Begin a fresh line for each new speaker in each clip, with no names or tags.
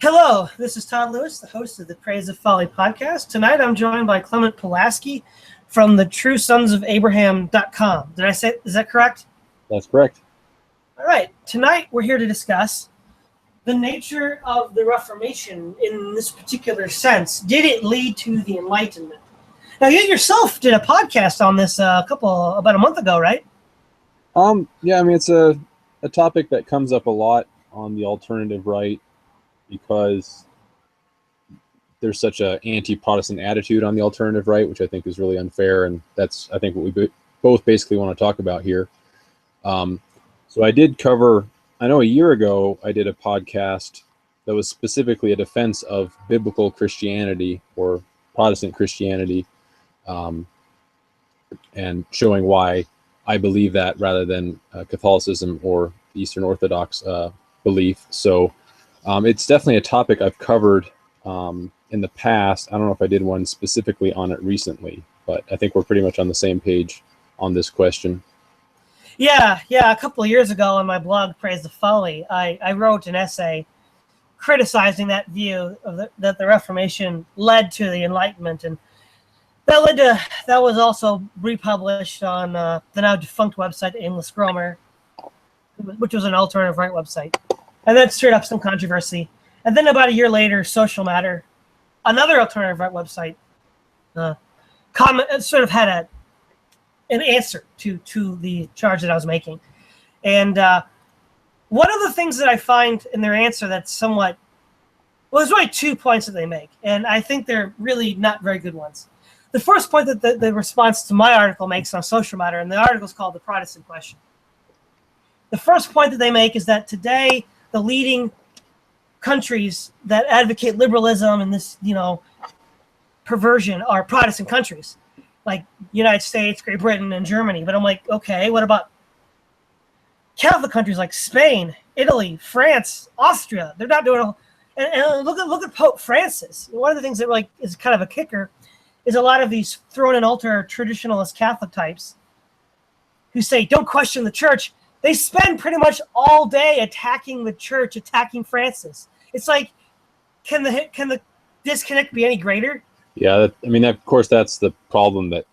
Hello, this is Todd Lewis, the host of the Praise of Folly podcast. Tonight I'm joined by Clement Pulaski from the TrueSonsOfAbraham.com. Did I say, is that correct?
That's correct.
All right, tonight we're here to discuss the nature of the Reformation in this particular sense. Did it lead to the Enlightenment? Now, you yourself did a podcast on this about a month ago, right?
Yeah, I mean, it's a topic that comes up a lot on the alternative right because there's such an anti-Protestant attitude on the alternative right, which I think is really unfair, and that's, I think, what we both basically want to talk about here. So I did cover, I know a year ago, I did a podcast that was specifically a defense of biblical Christianity or Protestant Christianity, and showing why I believe that rather than Catholicism or Eastern Orthodox belief. So it's definitely a topic I've covered in the past. I don't know if I did one specifically on it recently, but I think we're pretty much on the same page on this question.
Yeah. A couple of years ago on my blog, Praise of Folly, I wrote an essay criticizing that view of that the Reformation led to the Enlightenment, and that was also republished on the now defunct website, Aimless Gromer, which was an alternative right website. And that stirred up some controversy. And then about a year later, Social Matter, another alternative right website, sort of had an answer to the charge that I was making. And one of the things that I find in their answer that's somewhat, well, there's really 2 points that they make, and I think they're really not very good ones. The first point that the response to my article makes on Social Matter, and the article is called The Protestant Question. The first point that they make is that today the leading countries that advocate liberalism and this, perversion are Protestant countries, like United States, Great Britain, and Germany. But I'm like, okay, what about Catholic countries like Spain, Italy, France, Austria? They're not doing and look at Pope Francis. One of the things that is kind of a kicker is a lot of these thrown in altar traditionalist Catholic types who say, don't question the church. They spend pretty much all day attacking the church, attacking Francis. It's like, can the disconnect be any greater?
Yeah, of course, that's the problem that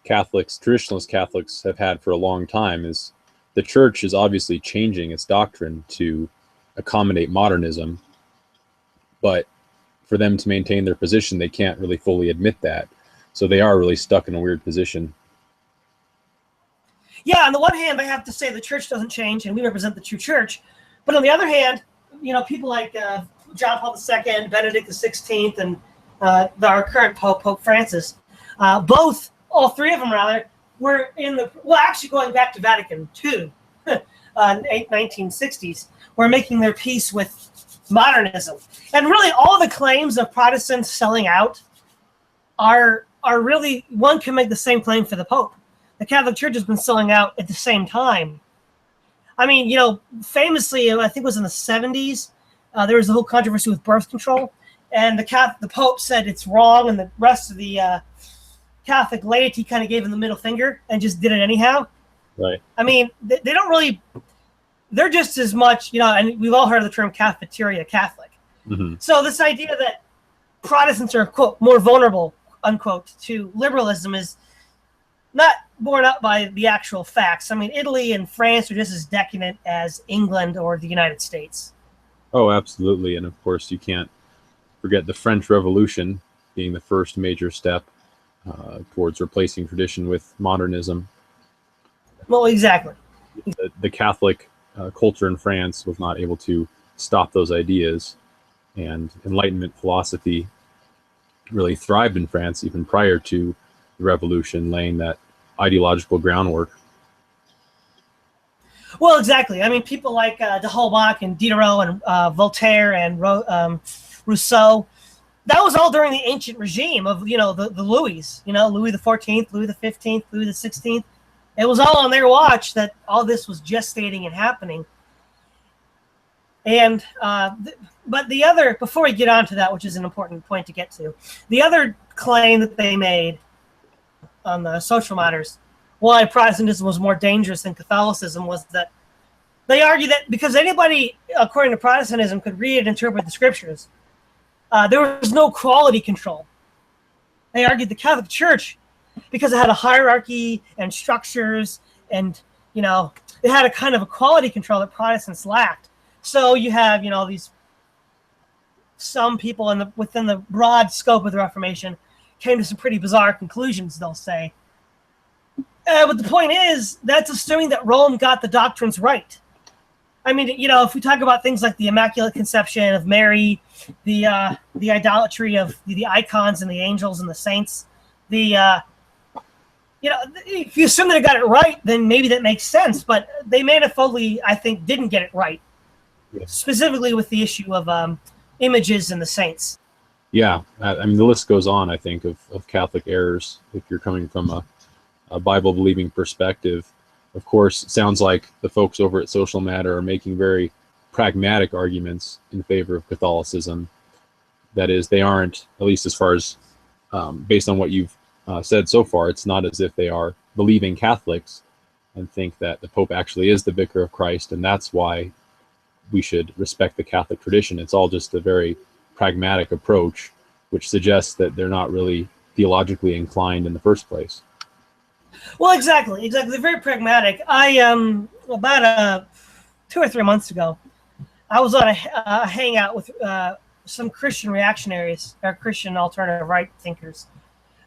traditionalist Catholics have had for a long time, is the church is obviously changing its doctrine to accommodate modernism, but for them to maintain their position, they can't really fully admit that. So they are really stuck in a weird position.
Yeah, on the one hand, I have to say the church doesn't change, and we represent the true church. But on the other hand, people like John Paul II, Benedict XVI, and our current Pope, Pope Francis, all three of them rather, were actually going back to Vatican II, 1960s, were making their peace with modernism. And really all the claims of Protestants selling out are really, one can make the same claim for the Pope. The Catholic Church has been selling out at the same time. I mean, famously, I think it was in the 70s, there was a whole controversy with birth control, and the Pope said it's wrong, and the rest of the Catholic laity kind of gave him the middle finger and just did it anyhow.
Right.
I mean, they don't really, they're just as much, and we've all heard of the term cafeteria Catholic. Mm-hmm. So this idea that Protestants are, quote, more vulnerable, unquote, to liberalism is not borne out by the actual facts. I mean, Italy and France are just as decadent as England or the United States.
Oh, absolutely. And of course, you can't forget the French Revolution being the first major step towards replacing tradition with modernism.
Well, exactly.
The Catholic culture in France was not able to stop those ideas, and Enlightenment philosophy really thrived in France even prior to the Revolution, laying that ideological groundwork.
Well, exactly. I mean, people like D'Holbach and Diderot and Voltaire and Rousseau, that was all during the ancient regime of, the Louis, Louis XIV, Louis XV, Louis XVI. It was all on their watch that all this was gestating and happening. And but the other, before we get on to that, which is an important point to get to, the other claim that they made on the Social Matters, why Protestantism was more dangerous than Catholicism, was that They argue that because anybody, according to Protestantism, could read and interpret the scriptures, there was no quality control. They argued the Catholic Church, because it had a hierarchy and structures, and it had a kind of a quality control that Protestants lacked. So you have these some people within the broad scope of the Reformation came to some pretty bizarre conclusions, they'll say. But the point is, that's assuming that Rome got the doctrines right. I mean, if we talk about things like the Immaculate Conception of Mary, the idolatry of the icons and the angels and the saints, if you assume that it got it right, then maybe that makes sense. But they manifoldly, I think, didn't get it right, specifically with the issue of images and the saints.
Yeah, I mean, the list goes on, I think, of Catholic errors if you're coming from a Bible-believing perspective. Of course, it sounds like the folks over at Social Matter are making very pragmatic arguments in favor of Catholicism. That is, they aren't, at least as far as based on what you've said so far, it's not as if they are believing Catholics and think that the Pope actually is the Vicar of Christ, and that's why we should respect the Catholic tradition. It's all just a very pragmatic approach, which suggests that they're not really theologically inclined in the first place.
Well, exactly. They're very pragmatic. I about 2 or 3 months ago, I was on a hangout with some Christian reactionaries, or Christian alternative right thinkers,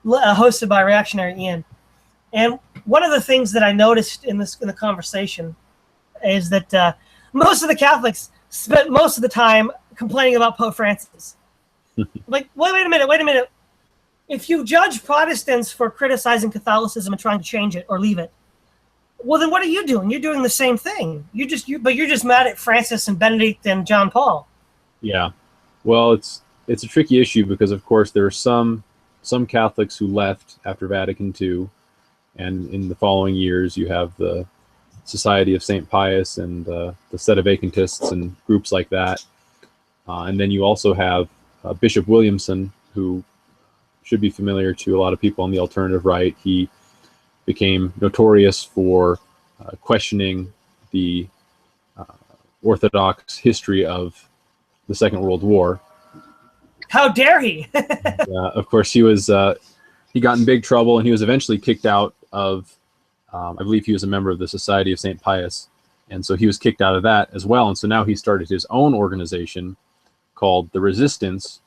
hosted by Reactionary Ian. And one of the things that I noticed in the conversation is that most of the Catholics spent most of the time complaining about Pope Francis. Like, wait a minute. If you judge Protestants for criticizing Catholicism and trying to change it or leave it, well, then what are you doing? You're doing the same thing. You're just mad at Francis and Benedict and John Paul. Yeah.
Well, it's a tricky issue because, of course, there are some Catholics who left after Vatican II, and in the following years you have the Society of St. Pius and the Sedevacantists and groups like that. And then you also have Bishop Williamson, who should be familiar to a lot of people on the alternative right. He became notorious for questioning the Orthodox history of the Second World War.
How dare he?
Of course, he got in big trouble, and he was eventually kicked out of, I believe he was a member of the Society of St. Pius, and so he was kicked out of that as well. And so now he started his own organization called The Resistance,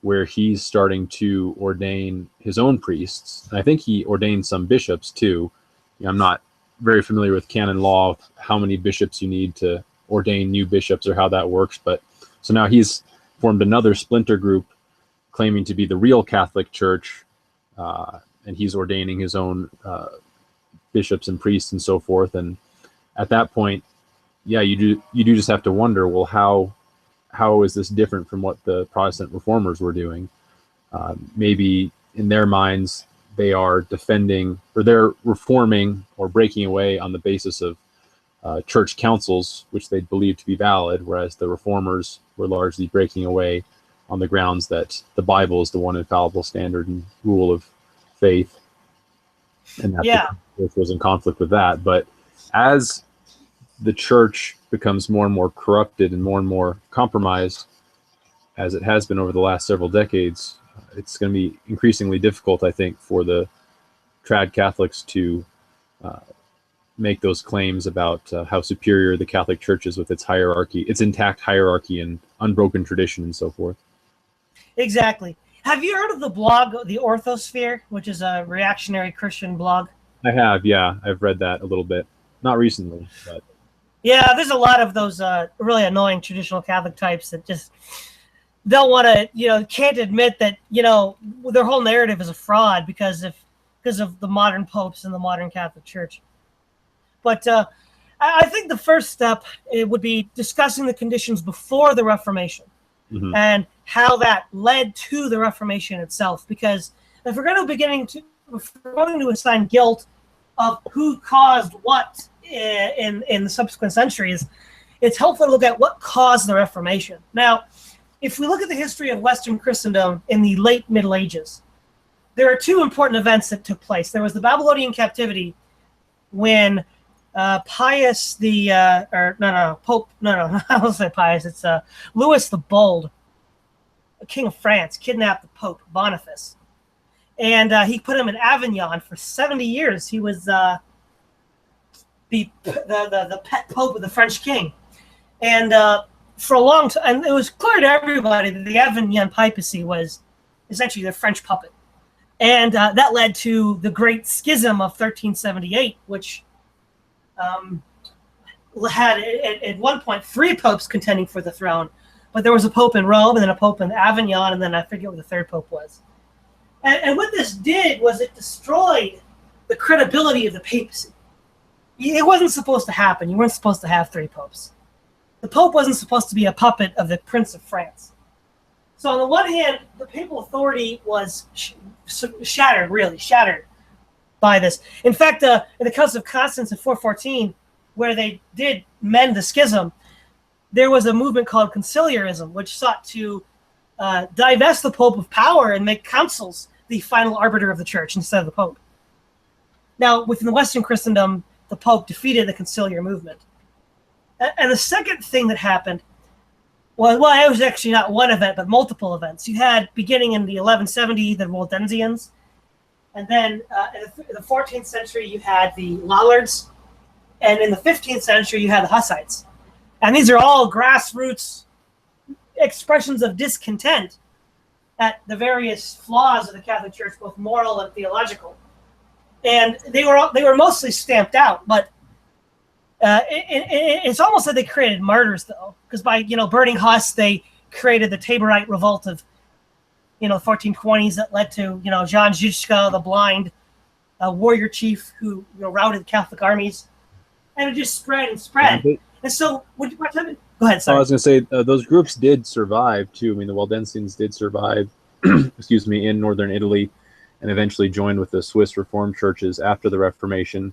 where he's starting to ordain his own priests. And I think he ordained some bishops too. I'm not very familiar with canon law, how many bishops you need to ordain new bishops or how that works. But so now he's formed another splinter group claiming to be the real Catholic Church, and he's ordaining his own bishops and priests and so forth. And at that point, yeah, you do just have to wonder, well, how is this different from what the Protestant reformers were doing? Maybe in their minds, they are defending, or they're reforming or breaking away on the basis of church councils, which they believed to be valid, whereas the reformers were largely breaking away on the grounds that the Bible is the one infallible standard and rule of faith. And that the church was in conflict with that. But as the church becomes more and more corrupted and more compromised, as it has been over the last several decades, it's going to be increasingly difficult, I think, for the trad Catholics to make those claims about how superior the Catholic Church is with its hierarchy, its intact hierarchy and unbroken tradition and so forth.
Exactly. Have you heard of the blog, The Orthosphere, which is a reactionary Christian blog?
I have, yeah. I've read that a little bit. Not recently, but...
Yeah, there's a lot of those really annoying traditional Catholic types that just don't want to, can't admit that, their whole narrative is a fraud because of the modern popes and the modern Catholic Church. But I think the first step would be discussing the conditions before the Reformation and how that led to the Reformation itself. Because if we're going to assign guilt of who caused what in the subsequent centuries, it's helpful to look at what caused the Reformation. Now, if we look at the history of Western Christendom in the late Middle Ages, there are two important events that took place. There was the Babylonian captivity, when Pius the or no Pope no I won't say Pius. It's Louis the Bold, King of France, kidnapped the Pope Boniface, and he put him in Avignon for 70 years. He was the pet pope of the French king, and for a long time, and it was clear to everybody that the Avignon papacy was essentially the French puppet, and that led to the Great Schism of 1378, which had at one point 3 popes contending for the throne, but there was a pope in Rome, and then a pope in Avignon, and then I forget what the third pope was. And what this did was it destroyed the credibility of the papacy. It wasn't supposed to happen. You weren't supposed to have 3 popes. The pope wasn't supposed to be a puppet of the Prince of France. So on the one hand, the papal authority was shattered by this. In fact, in the Council of Constance in 414, where they did mend the schism, there was a movement called conciliarism, which sought to divest the Pope of power and make councils the final arbiter of the church instead of the Pope. Now, within the Western Christendom, the Pope defeated the conciliar movement. And the second thing that happened well, it was actually not one event, but multiple events. You had, beginning in the 1170, the Waldensians, and then in the 14th century, you had the Lollards, and in the 15th century, you had the Hussites. And these are all grassroots expressions of discontent at the various flaws of the Catholic Church, both moral and theological. And they were mostly stamped out, but it's almost like they created martyrs, though, because by burning Huss, they created the Taborite revolt of 1420s that led to Jan Žižka, the blind warrior chief who routed Catholic armies, and it just spread and spread. And so, go ahead. Sorry.
I was going to say those groups did survive too. I mean, the Waldensians did survive, excuse me, in northern Italy, and eventually joined with the Swiss Reformed churches after the Reformation.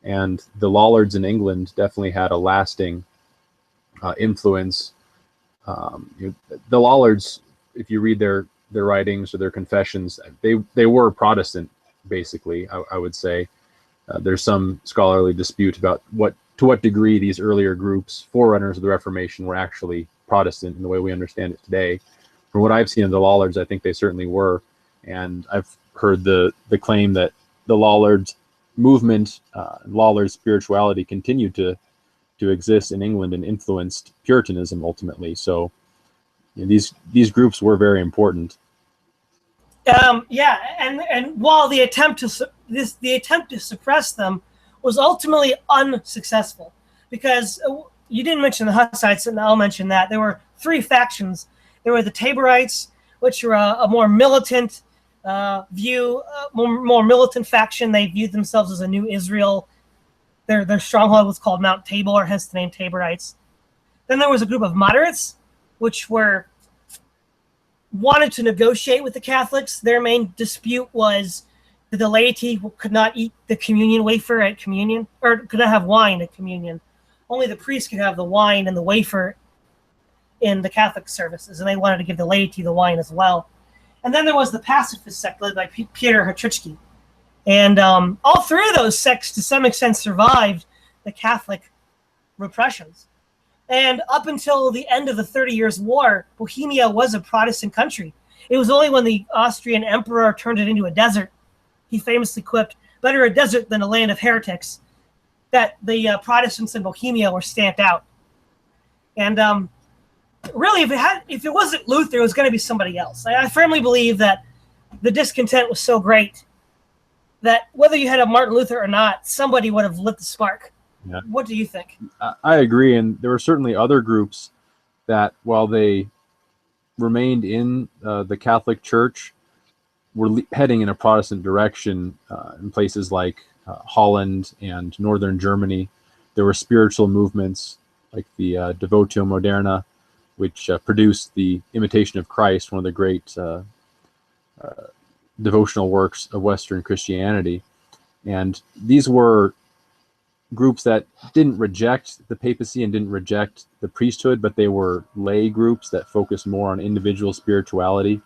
And the Lollards in England definitely had a lasting influence. The Lollards, if you read their writings or their confessions, they were Protestant, basically. I would say there's some scholarly dispute about to what degree these earlier groups, forerunners of the Reformation, were actually Protestant in the way we understand it today. From what I've seen of the Lollards, I think they certainly were. And I've heard the claim that the Lollards movement, Lollards spirituality continued to exist in England and influenced Puritanism ultimately. So these groups were very important.
And while the attempt to suppress them was ultimately unsuccessful, because you didn't mention the Hussites, and I'll mention that there were 3 factions. There were the Taborites, which were a more militant more militant faction. They viewed themselves as a new Israel. Their stronghold was called Mount Tabor, hence the name Taborites. Then there was a group of moderates, which wanted to negotiate with the Catholics. Their main dispute was that the laity could not eat the communion wafer at communion, or could not have wine at communion. Only the priest could have the wine and the wafer in the Catholic services, and they wanted to give the laity the wine as well. And then there was the pacifist sect led by Peter Hatrichki. And all 3 of those sects, to some extent, survived the Catholic repressions. And up until the end of the 30 Years' War, Bohemia was a Protestant country. It was only when the Austrian emperor turned it into a desert, he famously quipped, "Better a desert than a land of heretics," that the Protestants in Bohemia were stamped out. And really, if it wasn't Luther, it was going to be somebody else. I firmly believe that the discontent was so great that whether you had a Martin Luther or not, somebody would have lit the spark. Yeah. What do you think?
I agree, and there were certainly other groups that, while they remained in the Catholic Church, were heading in a Protestant direction in places like Holland and northern Germany. There were spiritual movements like the Devotio Moderna, which produced the Imitation of Christ, one of the great devotional works of Western Christianity. And these were groups that didn't reject the papacy and didn't reject the priesthood, but they were lay groups that focused more on individual spirituality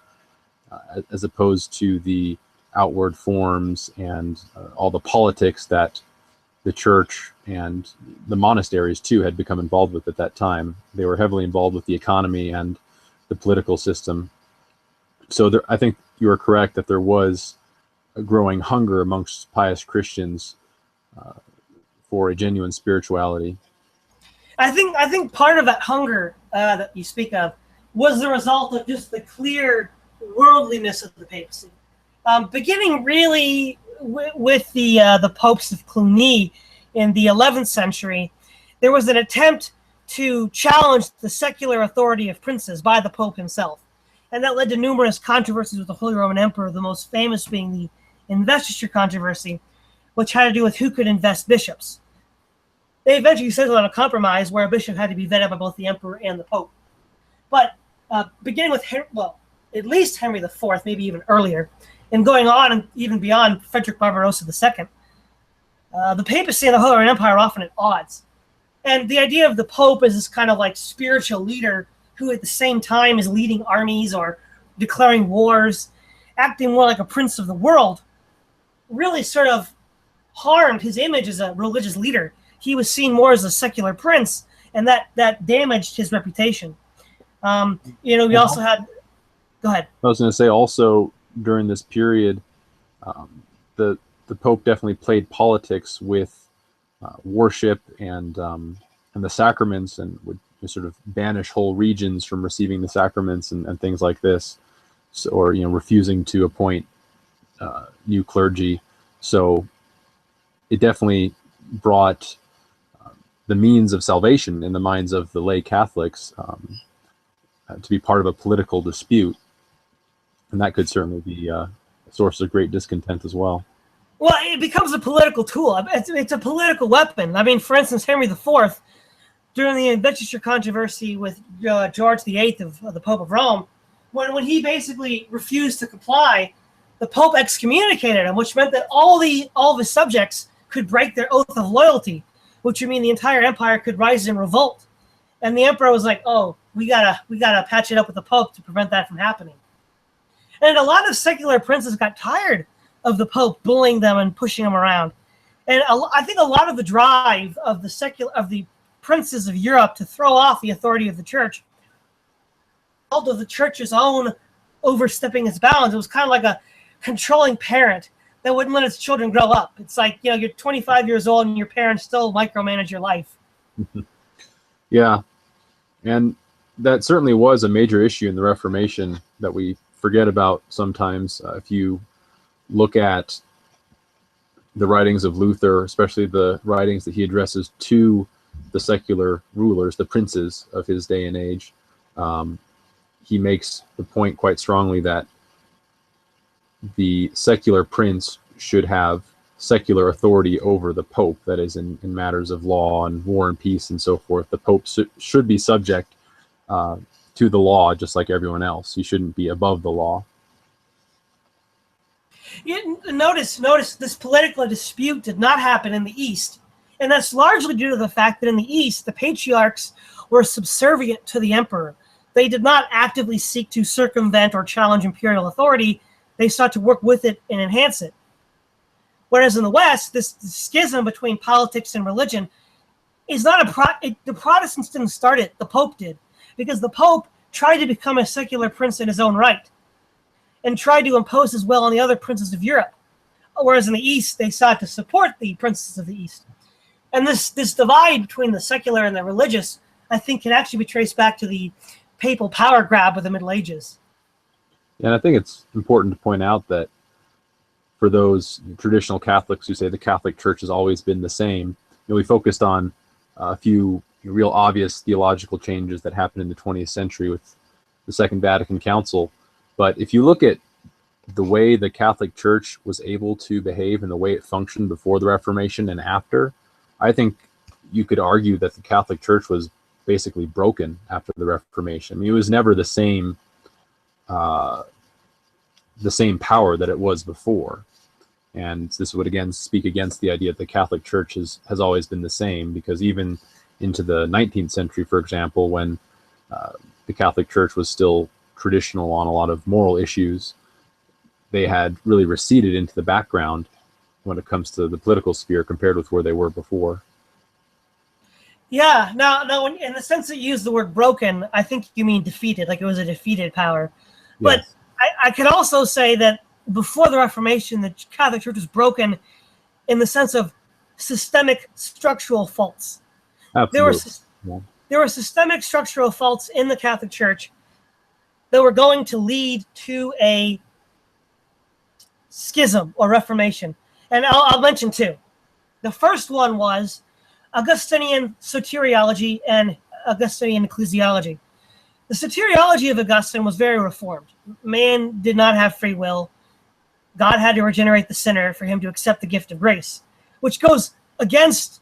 as opposed to the outward forms and all the politics that the church and the monasteries too had become involved with at that time. They were heavily involved with the economy and the political system. So I think you are correct that there was a growing hunger amongst pious Christians for a genuine spirituality.
I think part of that hunger that you speak of was the result of just the clear worldliness of the papacy, beginning really with the popes of Cluny in the 11th century. There was an attempt to challenge the secular authority of princes by the Pope himself, and that led to numerous controversies with the Holy Roman Emperor, the most famous being the investiture controversy, which had to do with who could invest bishops. They eventually settled on a compromise where a bishop had to be vetted by both the emperor and the pope. But beginning with, at least Henry IV, maybe even earlier, and going on and even beyond Frederick Barbarossa II, the papacy and the Holy Roman Empire are often at odds. And the idea of the pope as this kind of like spiritual leader who at the same time is leading armies or declaring wars, acting more like a prince of the world, really sort of harmed his image as a religious leader. He was seen more as a secular prince, and that damaged his reputation. We also had... Go ahead.
I was going to say also during this period, the Pope definitely played politics with worship and the sacraments, and would sort of banish whole regions from receiving the sacraments and things like this, so, or refusing to appoint new clergy. So it definitely brought the means of salvation in the minds of the lay Catholics to be part of a political dispute, and that could certainly be a source of great discontent as well.
Well, it becomes a political tool. It's a political weapon. I mean, for instance, Henry IV, during the investiture controversy with George VIII of the Pope of Rome, when he basically refused to comply, the Pope excommunicated him, which meant that all of his subjects could break their oath of loyalty, which would mean the entire empire could rise in revolt. And the emperor was like, "Oh, we gotta patch it up with the Pope to prevent that from happening." And a lot of secular princes got tired of the Pope bullying them and pushing them around. And I think a lot of the drive of the princes of Europe to throw off the authority of the church, although the church's own overstepping its bounds, it was kind of like a controlling parent that wouldn't let its children grow up. It's like, you're 25 years old and your parents still micromanage your life.
Yeah. And that certainly was a major issue in the Reformation that we forget about sometimes. If you look at the writings of Luther, especially the writings that he addresses to the secular rulers, the princes of his day and age, he makes the point quite strongly that the secular prince should have secular authority over the Pope, that is, in matters of law and war and peace and so forth. The Pope should be subject to the law just like everyone else. He shouldn't be above the law.
Notice this political dispute did not happen in the East. And that's largely due to the fact that in the East, the patriarchs were subservient to the emperor. They did not actively seek to circumvent or challenge imperial authority. They sought to work with it and enhance it. Whereas in the West, this schism between politics and religion is not the Protestants didn't start it, the Pope did. Because the Pope tried to become a secular prince in his own right and tried to impose his will on the other princes of Europe. Whereas in the East, they sought to support the princes of the East. And this divide between the secular and the religious, I think, can actually be traced back to the papal power grab of the Middle Ages.
And I think it's important to point out that for those traditional Catholics who say the Catholic Church has always been the same, we focused on a few real obvious theological changes that happened in the 20th century with the Second Vatican Council. But if you look at the way the Catholic Church was able to behave and the way it functioned before the Reformation and after, I think you could argue that the Catholic Church was basically broken after the Reformation. I mean, it was never the same power that it was before. And this would again speak against the idea that the Catholic Church has always been the same, because even into the 19th century, for example, when the Catholic Church was still traditional on a lot of moral issues, they had really receded into the background when it comes to the political sphere compared with where they were before.
Yeah, no, in the sense that you use the word broken, I think you mean defeated, like it was a defeated power. But
Yes.
I could also say that before the Reformation, the Catholic Church was broken in the sense of systemic structural faults.
Absolutely. Yeah.
There were systemic structural faults in the Catholic Church that were going to lead to a schism or Reformation. And I'll mention two. The first one was Augustinian soteriology and Augustinian ecclesiology. The soteriology of Augustine was very reformed. Man did not have free will. God had to regenerate the sinner for him to accept the gift of grace, which goes against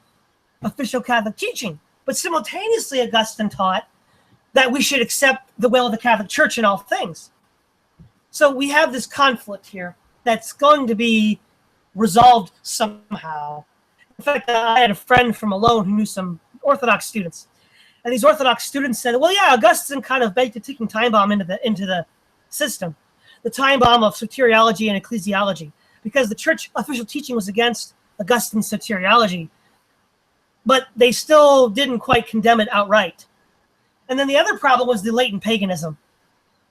official Catholic teaching. But simultaneously, Augustine taught that we should accept the will of the Catholic Church in all things. So we have this conflict here that's going to be resolved somehow. In fact, I had a friend from Malone who knew some Orthodox students. And these Orthodox students said, well, yeah, Augustine kind of baked a ticking time bomb into the system, the time bomb of soteriology and ecclesiology, because the church official teaching was against Augustine's soteriology, but they still didn't quite condemn it outright. And then the other problem was the latent paganism,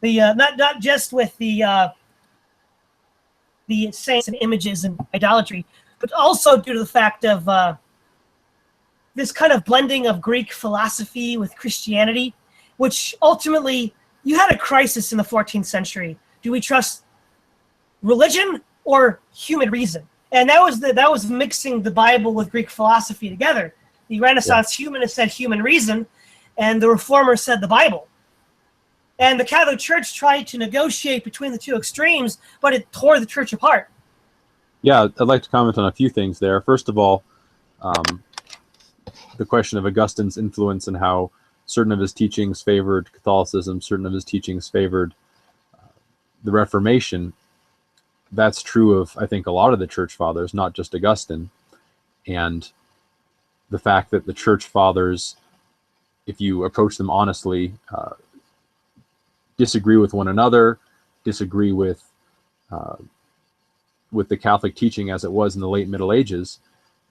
not just with the saints and images and idolatry, but also due to the fact of this kind of blending of Greek philosophy with Christianity, which ultimately, you had a crisis in the 14th century. Do we trust religion or human reason? And that was mixing the Bible with Greek philosophy together. The Renaissance humanists said human reason, and the Reformers said the Bible. And the Catholic Church tried to negotiate between the two extremes, but it tore the church apart.
Yeah, I'd like to comment on a few things there. First of all, the question of Augustine's influence and how certain of his teachings favored Catholicism, certain of his teachings favored the Reformation. That's true of, I think, a lot of the church fathers, not just Augustine. And the fact that the church fathers, if you approach them honestly, disagree with one another, disagree with the Catholic teaching as it was in the late Middle Ages,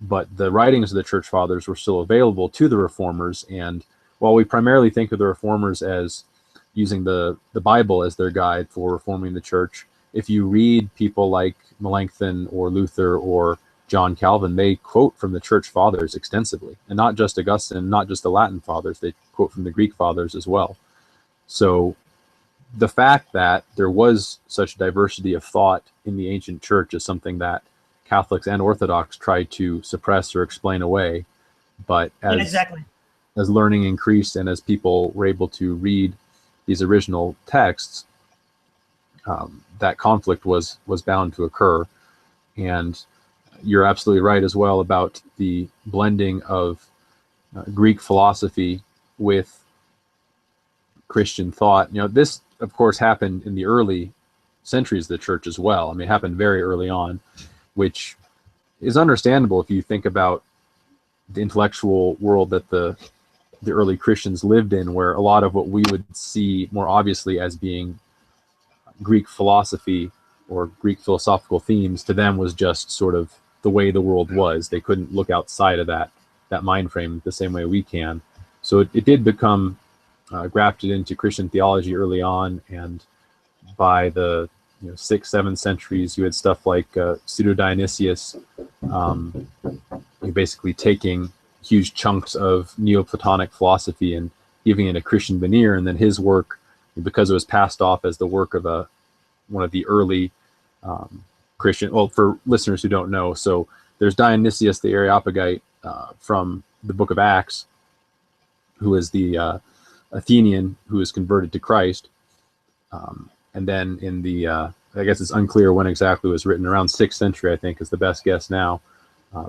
but the writings of the church fathers were still available to the reformers. And while we primarily think of the reformers as using the Bible as their guide for reforming the church, if you read people like Melanchthon or Luther or John Calvin, they quote from the church fathers extensively, and not just Augustine, not just the Latin fathers, they quote from the Greek fathers as well. So the fact that there was such diversity of thought in the ancient church is something that Catholics and Orthodox tried to suppress or explain away. But as learning increased and as people were able to read these original texts, that conflict was bound to occur. And you're absolutely right as well about the blending of Greek philosophy with Christian thought. You know, this, of course, happened in the early centuries of the church as well. I mean, it happened very early on, which is understandable if you think about the intellectual world that the early Christians lived in, where a lot of what we would see more obviously as being Greek philosophy or Greek philosophical themes, to them was just sort of the way the world was. They couldn't look outside of that mind frame the same way we can. So it did become grafted into Christian theology early on, and by the 6th, 7th centuries, you had stuff like Pseudo-Dionysius, basically taking huge chunks of Neoplatonic philosophy and giving it a Christian veneer, and then his work, because it was passed off as the work of one of the early Christian, well, for listeners who don't know, so there's Dionysius the Areopagite from the book of Acts, who is the Athenian who is converted to Christ. And then in the, I guess it's unclear when exactly it was written, around 6th century, I think is the best guess now.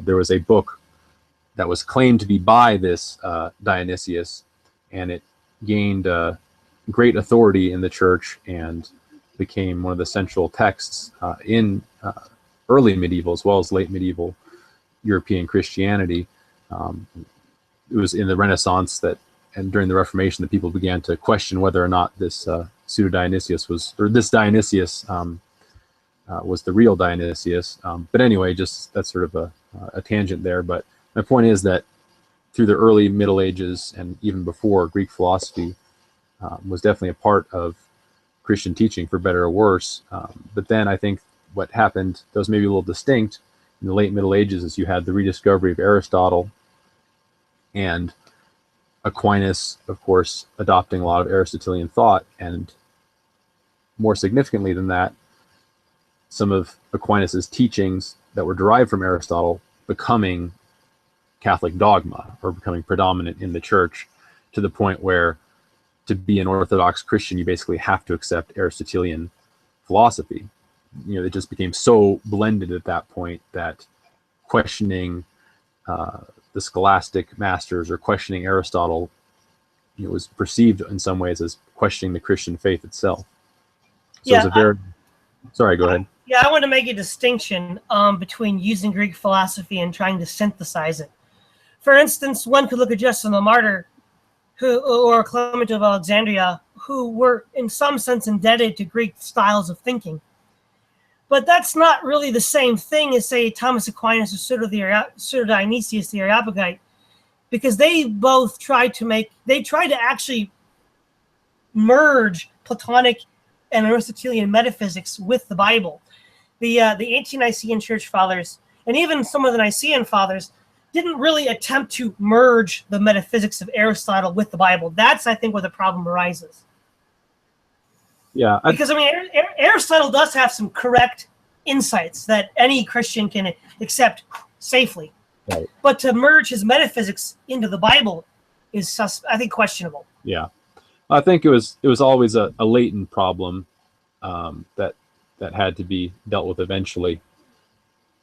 There was a book that was claimed to be by this Dionysius, and it gained great authority in the church and became one of the central texts in early medieval as well as late medieval European Christianity. It was in the Renaissance and during the Reformation that people began to question whether or not this Pseudo-Dionysius this Dionysius was the real Dionysius. But anyway, just that's sort of a tangent there. But my point is that through the early Middle Ages and even before, Greek philosophy was definitely a part of Christian teaching, for better or worse. But then I think what happened that was maybe a little distinct in the late Middle Ages is you had the rediscovery of Aristotle and Aquinas, of course, adopting a lot of Aristotelian thought, and more significantly than that, some of Aquinas's teachings that were derived from Aristotle becoming Catholic dogma or becoming predominant in the church, to the point where to be an Orthodox Christian, you basically have to accept Aristotelian philosophy. It just became so blended at that point that questioning the scholastic masters or questioning Aristotle, was perceived in some ways as questioning the Christian faith itself. So
Yeah,
it's a very... Sorry, go ahead.
Yeah, I want to make a distinction between using Greek philosophy and trying to synthesize it. For instance, one could look at Justin the Martyr, or Clement of Alexandria, who were in some sense indebted to Greek styles of thinking. But that's not really the same thing as, say, Thomas Aquinas or Pseudo-Dionysius the Areopagite, because they both tried to actually merge Platonic and Aristotelian metaphysics with the Bible. The Ante-Nicene Church Fathers, and even some of the Nicene Fathers, didn't really attempt to merge the metaphysics of Aristotle with the Bible. That's, I think, where the problem arises.
Yeah,
because Aristotle does have some correct insights that any Christian can accept safely.
Right.
But to merge his metaphysics into the Bible is, I think, questionable.
Yeah, I think it was always a latent problem that had to be dealt with eventually,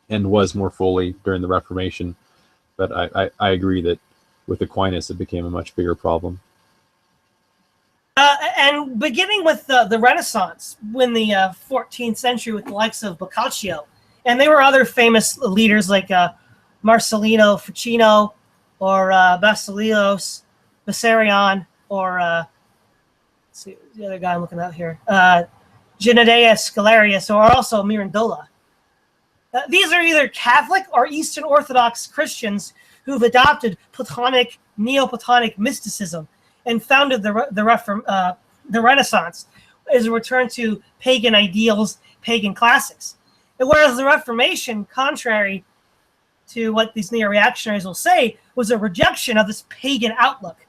and was more fully during the Reformation. But I agree that with Aquinas it became a much bigger problem.
And beginning with the Renaissance, when the 14th century, with the likes of Boccaccio, and there were other famous leaders like Marcellino Ficino, or Basilios Bessarion, or let's see the other guy I'm looking at here, Genadeus Scalarius, or also Mirandola. These are either Catholic or Eastern Orthodox Christians who've adopted Platonic, Neoplatonic mysticism and founded the Renaissance as a return to pagan ideals, pagan classics. And whereas the Reformation, contrary to what these neo-reactionaries will say, was a rejection of this pagan outlook.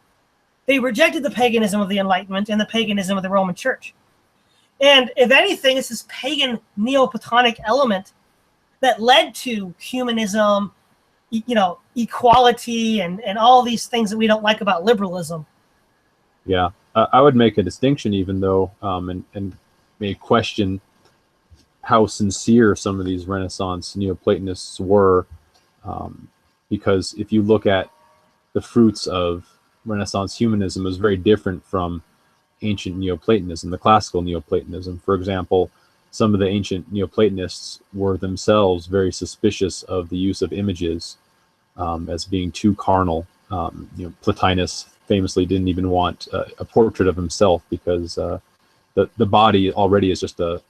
They rejected the paganism of the Enlightenment and the paganism of the Roman Church. And if anything, it's this pagan Neoplatonic element that led to humanism, equality, and all these things that we don't like about liberalism.
Yeah, I would make a distinction, even though, and may question how sincere some of these Renaissance Neoplatonists were, because if you look at the fruits of Renaissance humanism, it was very different from ancient Neoplatonism, the classical Neoplatonism. For example, some of the ancient Neoplatonists were themselves very suspicious of the use of images as being too carnal. Plotinus famously didn't even want a portrait of himself, because the body already is just a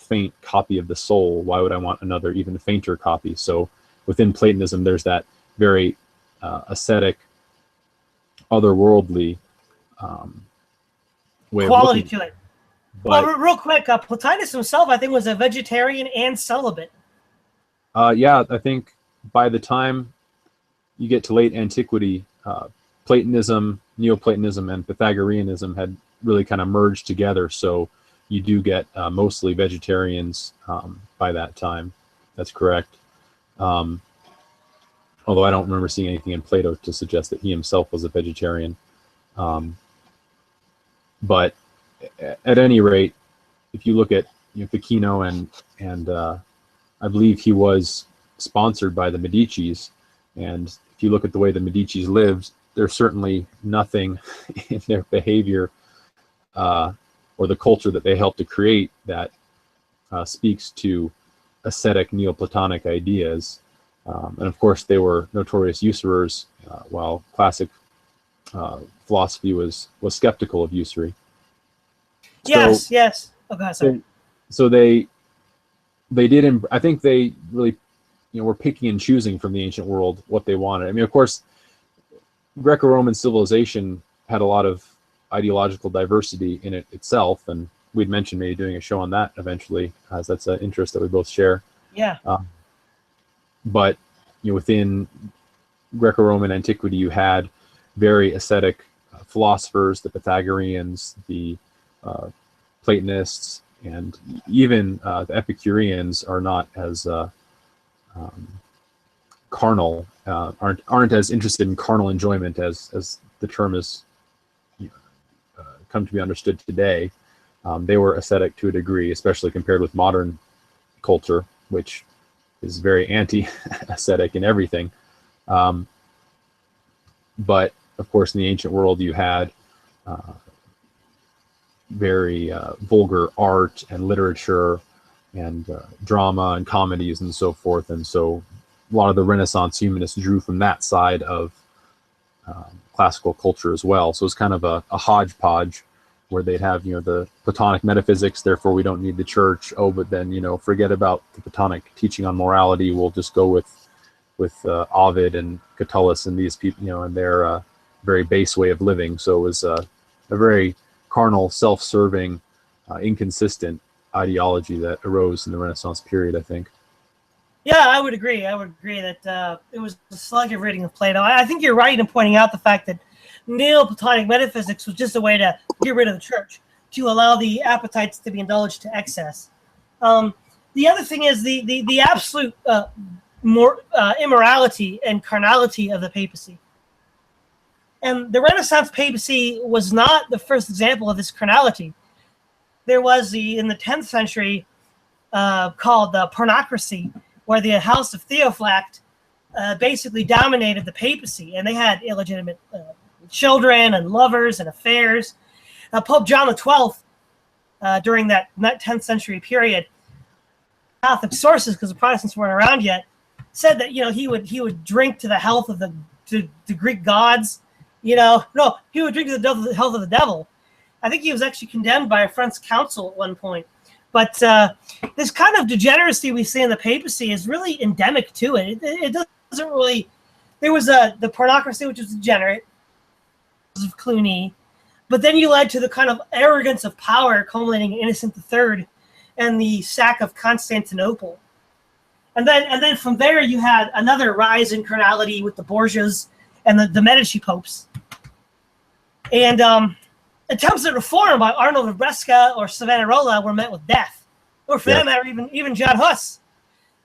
faint copy of the soul. Why would I want another even fainter copy? So within Platonism, there's that very ascetic, otherworldly way
quality
of looking
to it.
But,
well, real quick, Plotinus himself, I think, was a vegetarian and celibate.
Yeah, I think by the time you get to late antiquity, Platonism, Neoplatonism, and Pythagoreanism had really kind of merged together. So you do get mostly vegetarians by that time. That's correct. Although I don't remember seeing anything in Plato to suggest that he himself was a vegetarian. But at any rate, if you look at Ficino and I believe he was sponsored by the Medicis, and if you look at the way the Medicis lived, there's certainly nothing in their behavior or the culture that they helped to create that speaks to ascetic Neoplatonic ideas. And of course, they were notorious usurers, while classic philosophy was skeptical of usury.
Yes. Okay, sorry.
So they they did. I think they really, were picking and choosing from the ancient world what they wanted. I mean, of course, Greco-Roman civilization had a lot of ideological diversity in it itself, and we'd mentioned maybe doing a show on that eventually, as that's an interest that we both share.
Yeah.
But within Greco-Roman antiquity, you had very ascetic philosophers, the Pythagoreans, the Platonists, and even the Epicureans are not as carnal, aren't as interested in carnal enjoyment as the term is come to be understood today. They were ascetic to a degree, especially compared with modern culture, which is very anti-ascetic in everything. But of course, in the ancient world, you had very vulgar art and literature and drama and comedies and so forth. And so a lot of the Renaissance humanists drew from that side of classical culture as well. So it's kind of a hodgepodge where they'd have, the Platonic metaphysics, therefore we don't need the church. Oh, but then, forget about the Platonic teaching on morality. We'll just go with Ovid and Catullus and these people, and their very base way of living. So it was a very carnal, self-serving, inconsistent ideology that arose in the Renaissance period, I think.
Yeah, I would agree. That it was a selective reading of Plato. I think you're right in pointing out the fact that Neoplatonic metaphysics was just a way to get rid of the church, to allow the appetites to be indulged to excess. The other thing is the absolute immorality and carnality of the papacy. And the Renaissance papacy was not the first example of this carnality. There was in the 10th century called the pornocracy, where the house of Theophylact basically dominated the papacy, and they had illegitimate children and lovers and affairs. Pope John XII, during that 10th century period, Catholic sources, because the Protestants weren't around yet, said that he would drink to the health of the Greek gods. He would drink to the health of the devil. I think he was actually condemned by a French council at one point. But this kind of degeneracy we see in the papacy is really endemic to it. It doesn't really. There was the pornocracy, which was degenerate, of Cluny, but then you led to the kind of arrogance of power culminating in Innocent III and the sack of Constantinople. And then from there you had another rise in carnality with the Borgias and the Medici popes. And attempts at reform by Arnold of Brescia or Savonarola were met with death, or for that matter, even John Huss.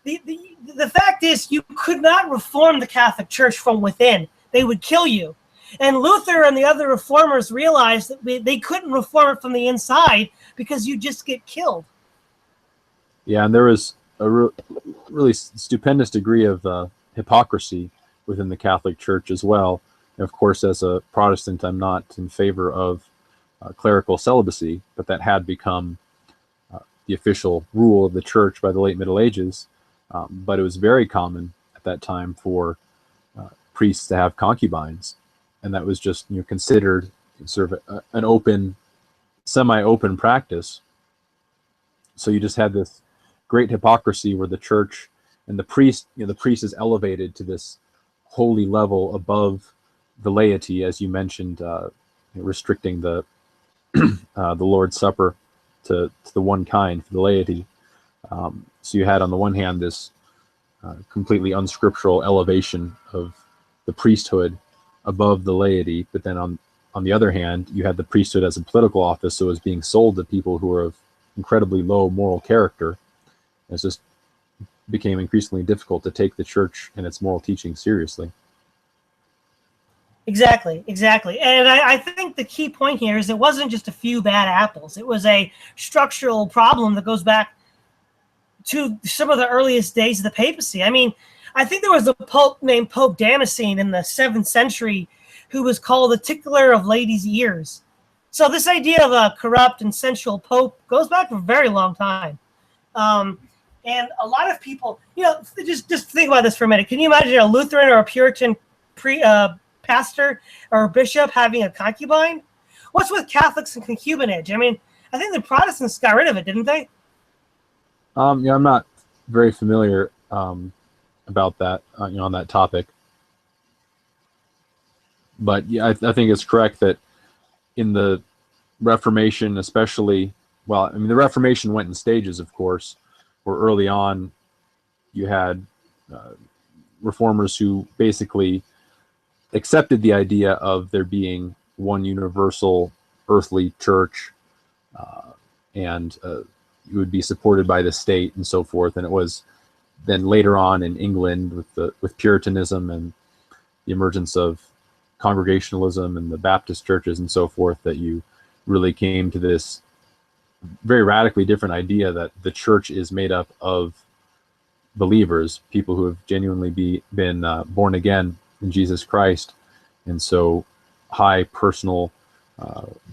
The fact is, you could not reform the Catholic Church from within. They would kill you. And Luther and the other reformers realized that they couldn't reform it from the inside because you just get killed.
Yeah, and there was a really stupendous degree of hypocrisy within the Catholic Church as well. And of course, as a Protestant, I'm not in favor of clerical celibacy, but that had become the official rule of the Church by the late Middle Ages. But it was very common at that time for priests to have concubines, and that was just considered sort of an open, semi-open practice. So you just had this great hypocrisy where the Church and the priest is elevated to this holy level above the laity, as you mentioned, restricting the Lord's Supper to the one kind for the laity. So you had on the one hand this completely unscriptural elevation of the priesthood above the laity, but then on the other hand, you had the priesthood as a political office, so it was being sold to people who were of incredibly low moral character. And it just became increasingly difficult to take the Church and its moral teaching seriously.
Exactly. And I think the key point here is it wasn't just a few bad apples. It was a structural problem that goes back to some of the earliest days of the papacy. I mean, I think there was a pope named Pope Damascene in the 7th century who was called the tickler of ladies' ears. So this idea of a corrupt and sensual pope goes back for a very long time. And a lot of people, just think about this for a minute. Can you imagine a Lutheran or a Puritan pastor or a bishop having a concubine? What's with Catholics and concubinage? I mean, I think the Protestants got rid of it, didn't they?
I'm not very familiar about that, on that topic. But yeah, I think it's correct that in the Reformation, especially, well, I mean, the Reformation went in stages, of course, where early on you had reformers who basically accepted the idea of there being one universal earthly church, and you would be supported by the state and so forth. And it was then later on in England with Puritanism and the emergence of Congregationalism and the Baptist churches and so forth that you really came to this very radically different idea that the church is made up of believers, people who have genuinely been born again in Jesus Christ. And so high personal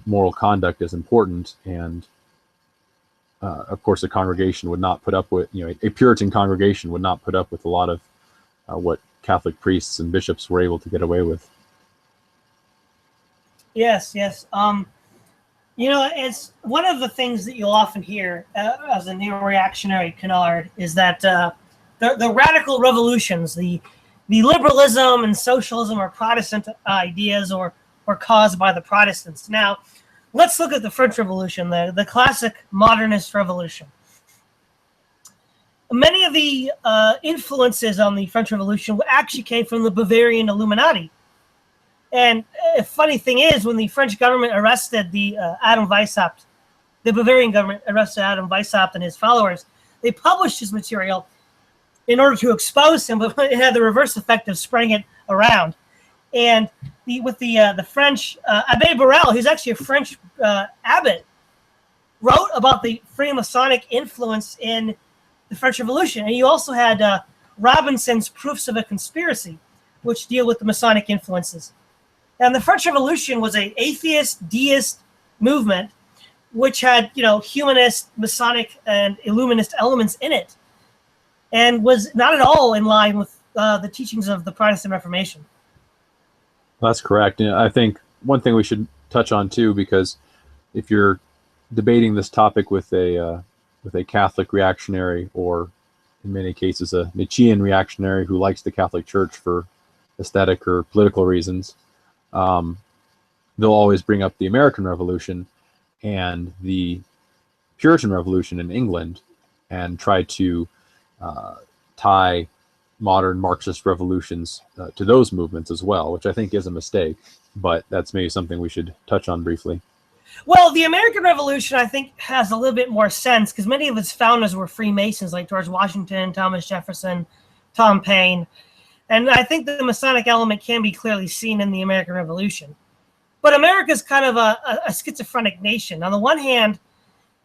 moral conduct is important. And of course, a congregation would not put up with, a Puritan congregation would not put up with a lot of what Catholic priests and bishops were able to get away with.
Yes. It's one of the things that you'll often hear as a neo-reactionary canard is that the radical revolutions, the liberalism and socialism are Protestant ideas or caused by the Protestants. Now, let's look at the French Revolution, the classic modernist revolution. Many of the influences on the French Revolution actually came from the Bavarian Illuminati. And a funny thing is, when the French government arrested Adam Weishaupt, the Bavarian government arrested Adam Weishaupt and his followers, they published his material in order to expose him, but it had the reverse effect of spreading it around. And with the French, Abbé Barel, who's actually a French abbot, wrote about the Freemasonic influence in the French Revolution. And you also had Robinson's Proofs of a Conspiracy, which deal with the Masonic influences. And the French Revolution was an atheist, deist movement, which had, humanist, Masonic, and Illuminist elements in it, and was not at all in line with the teachings of the Protestant Reformation.
That's correct. I think one thing we should touch on too, because if you're debating this topic with a Catholic reactionary, or in many cases a Nietzschean reactionary who likes the Catholic Church for aesthetic or political reasons, they'll always bring up the American Revolution and the Puritan Revolution in England and try to tie modern Marxist revolutions to those movements as well, which I think is a mistake, but that's maybe something we should touch on briefly.
Well, the American Revolution, I think, has a little bit more sense because many of its founders were Freemasons, like George Washington, Thomas Jefferson, Tom Paine. And I think the Masonic element can be clearly seen in the American Revolution. But America's kind of a schizophrenic nation. On the one hand,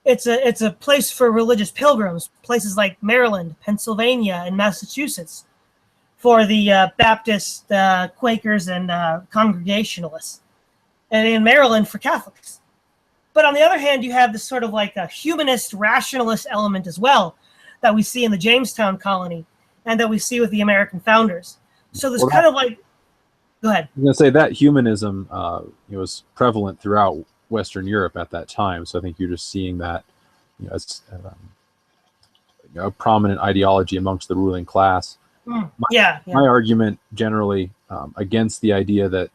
it's a place for religious pilgrims, places like Maryland, Pennsylvania, and Massachusetts, for the Baptist, Quakers, and Congregationalists, and in Maryland for Catholics. But on the other hand, you have this sort of like a humanist, rationalist element as well that we see in the Jamestown colony and that we see with the American founders. So there's kind of like, go ahead.
I'm going to say that humanism was prevalent throughout Western Europe at that time. So I think you're just seeing that as a prominent ideology amongst the ruling class. My argument generally against the idea that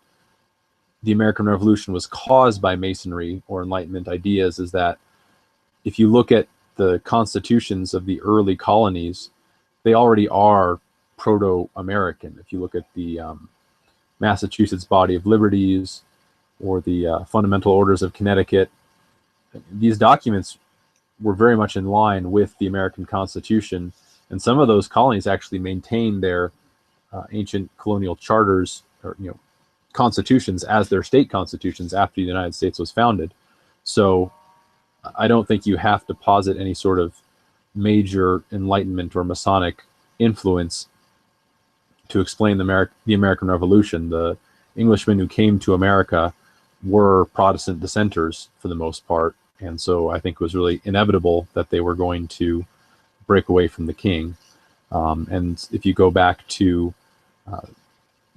the American Revolution was caused by Masonry or Enlightenment ideas is that if you look at the constitutions of the early colonies, they already are proto-American. If you look at the Massachusetts Body of Liberties or the Fundamental Orders of Connecticut, these documents were very much in line with the American Constitution, and some of those colonies actually maintained their ancient colonial charters or constitutions as their state constitutions after the United States was founded. So I don't think you have to posit any sort of major Enlightenment or Masonic influence to explain the American Revolution. The Englishmen who came to America were Protestant dissenters for the most part, and so I think it was really inevitable that they were going to break away from the king. And if you go back to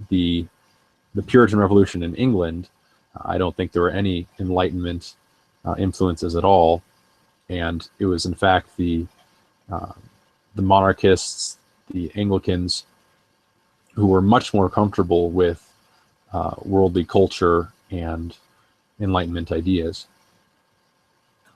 the Puritan Revolution in England, I don't think there were any Enlightenment influences at all, and it was in fact the the monarchists, the Anglicans, who were much more comfortable with worldly culture and Enlightenment ideas.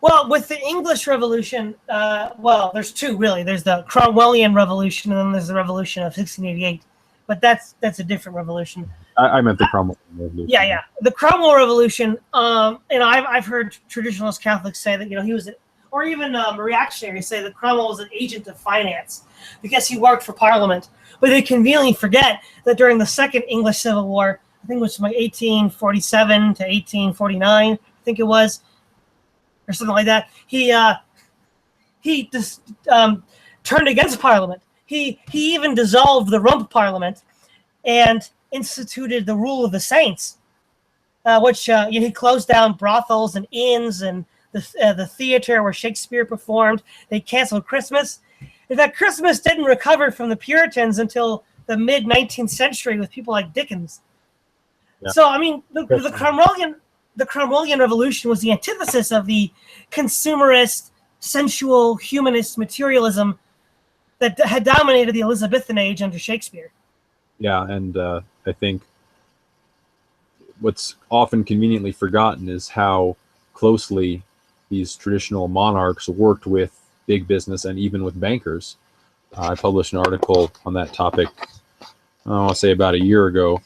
Well, with the English Revolution, well, there's two really. There's the Cromwellian Revolution, and then there's the Revolution of 1688. But that's a different revolution.
I meant the Cromwell Revolution.
Yeah. The Cromwell Revolution. I've heard traditionalist Catholics say that he was, or even reactionaries say that Cromwell was an agent of finance because he worked for Parliament. But they conveniently forget that during the Second English Civil War, I think it was from 1847 to 1849, I think it was, or something like that. He just turned against Parliament. He even dissolved the Rump Parliament and instituted the rule of the saints, which he closed down brothels and inns and the theater where Shakespeare performed. They canceled Christmas. In fact, Christmas didn't recover from the Puritans until the mid-19th century with people like Dickens. Yeah. So, I mean, the Cromwellian Revolution was the antithesis of the consumerist, sensual, humanist materialism that had dominated the Elizabethan age under Shakespeare.
Yeah, and I think what's often conveniently forgotten is how closely these traditional monarchs worked with big business and even with bankers. I published an article on that topic, I want to say about a year ago.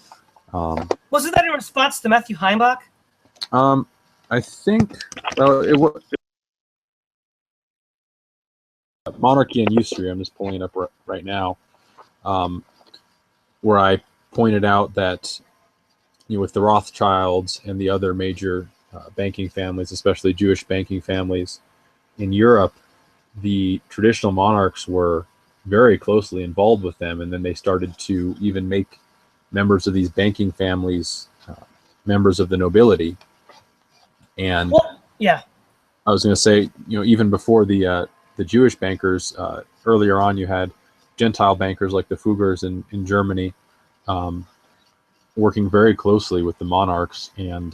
Wasn't that in response to Matthew Heimbach?
I think it was Monarchy and Usury. I'm just pulling it up right now, where I pointed out that with the Rothschilds and the other major banking families, especially Jewish banking families in Europe, the traditional monarchs were very closely involved with them, and then they started to even make members of these banking families members of the nobility. And
yeah,
I was going to say, even before the Jewish bankers, earlier on, you had Gentile bankers like the Fuggers in Germany, working very closely with the monarchs, and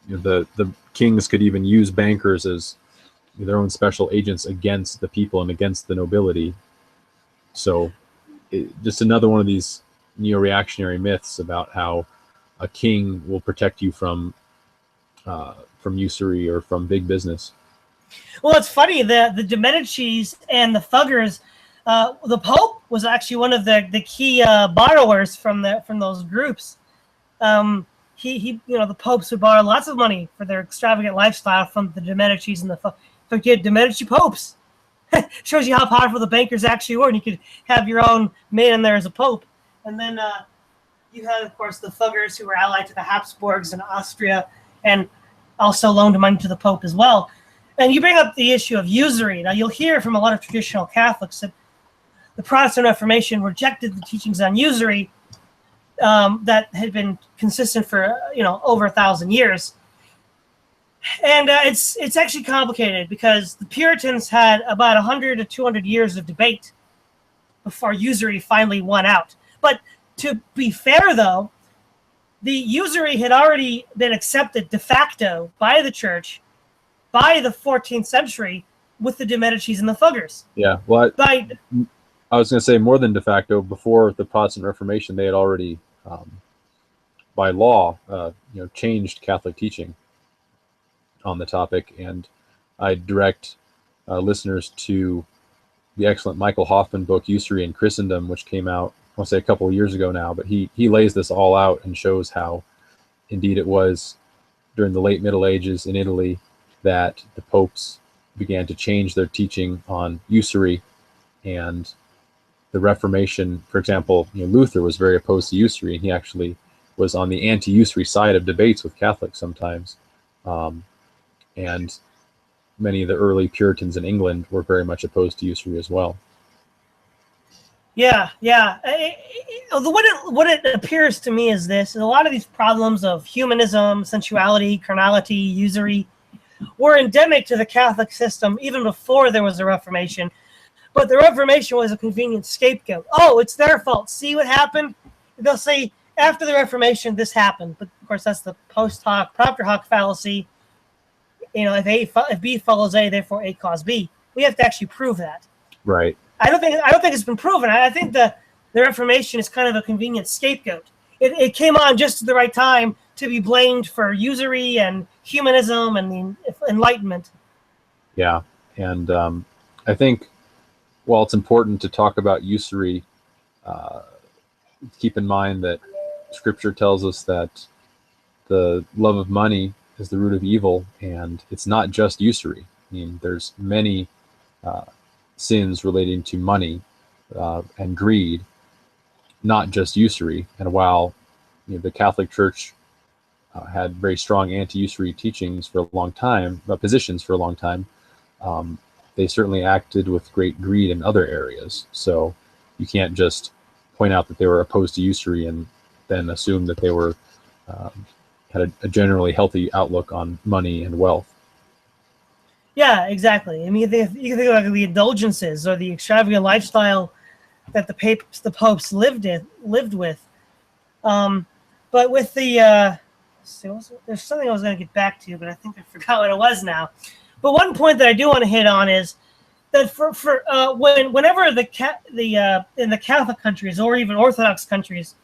the kings could even use bankers as their own special agents against the people and against the nobility. So, just another one of these neo-reactionary myths about how a king will protect you from usury or from big business.
Well, it's funny, the De Medicis and the Fuggers, the Pope was actually one of the key borrowers from those groups. The popes would borrow lots of money for their extravagant lifestyle from the De Medicis and the Fuggers. So you had De Medici popes. Shows you how powerful the bankers actually were, and you could have your own man there as a pope. And then you had, of course, the Fuggers, who were allied to the Habsburgs in Austria, and also loaned money to the Pope as well. And you bring up the issue of usury. Now, you'll hear from a lot of traditional Catholics that the Protestant Reformation rejected the teachings on usury that had been consistent for over 1,000 years. And it's actually complicated because the Puritans had about 100 to 200 years of debate before usury finally won out. But to be fair, though, the usury had already been accepted de facto by the church by the 14th century with the De Medicis and the Fuggers.
Yeah, well, I was going to say more than de facto. Before the Protestant Reformation, they had already, by law, changed Catholic teaching on the topic, and I direct listeners to the excellent Michael Hoffman book, Usury in Christendom, which came out, I want to say a couple of years ago now, but he lays this all out and shows how indeed it was during the late Middle Ages in Italy that the popes began to change their teaching on usury, and the Reformation, for example, Luther was very opposed to usury, and he actually was on the anti-usury side of debates with Catholics sometimes. And many of the early Puritans in England were very much opposed to usury as well.
Yeah. What it appears to me is this: is a lot of these problems of humanism, sensuality, carnality, usury were endemic to the Catholic system even before there was a Reformation. But the Reformation was a convenient scapegoat. Oh, it's their fault. See what happened? They'll say, after the Reformation, this happened. But, of course, that's the post hoc, propter hoc fallacy. If B follows A, therefore A cause B. We have to actually prove that.
Right.
I don't think it's been proven. I think the Reformation is kind of a convenient scapegoat. It came on just at the right time to be blamed for usury and humanism and the Enlightenment.
Yeah, and I think while it's important to talk about usury, keep in mind that Scripture tells us that the love of money is the root of evil, and it's not just usury. I mean, there's many sins relating to money and greed, not just usury. And while the Catholic Church had very strong anti-usury teachings for a long time, positions for a long time, they certainly acted with great greed in other areas. So you can't just point out that they were opposed to usury and then assume that they were had a generally healthy outlook on money and wealth.
Yeah, exactly. I mean, you can think of the indulgences or the extravagant lifestyle that the popes lived with. But with the there's something I was going to get back to, but I think I forgot what it was now. But one point that I do want to hit on is that whenever in the Catholic countries or even Orthodox countries,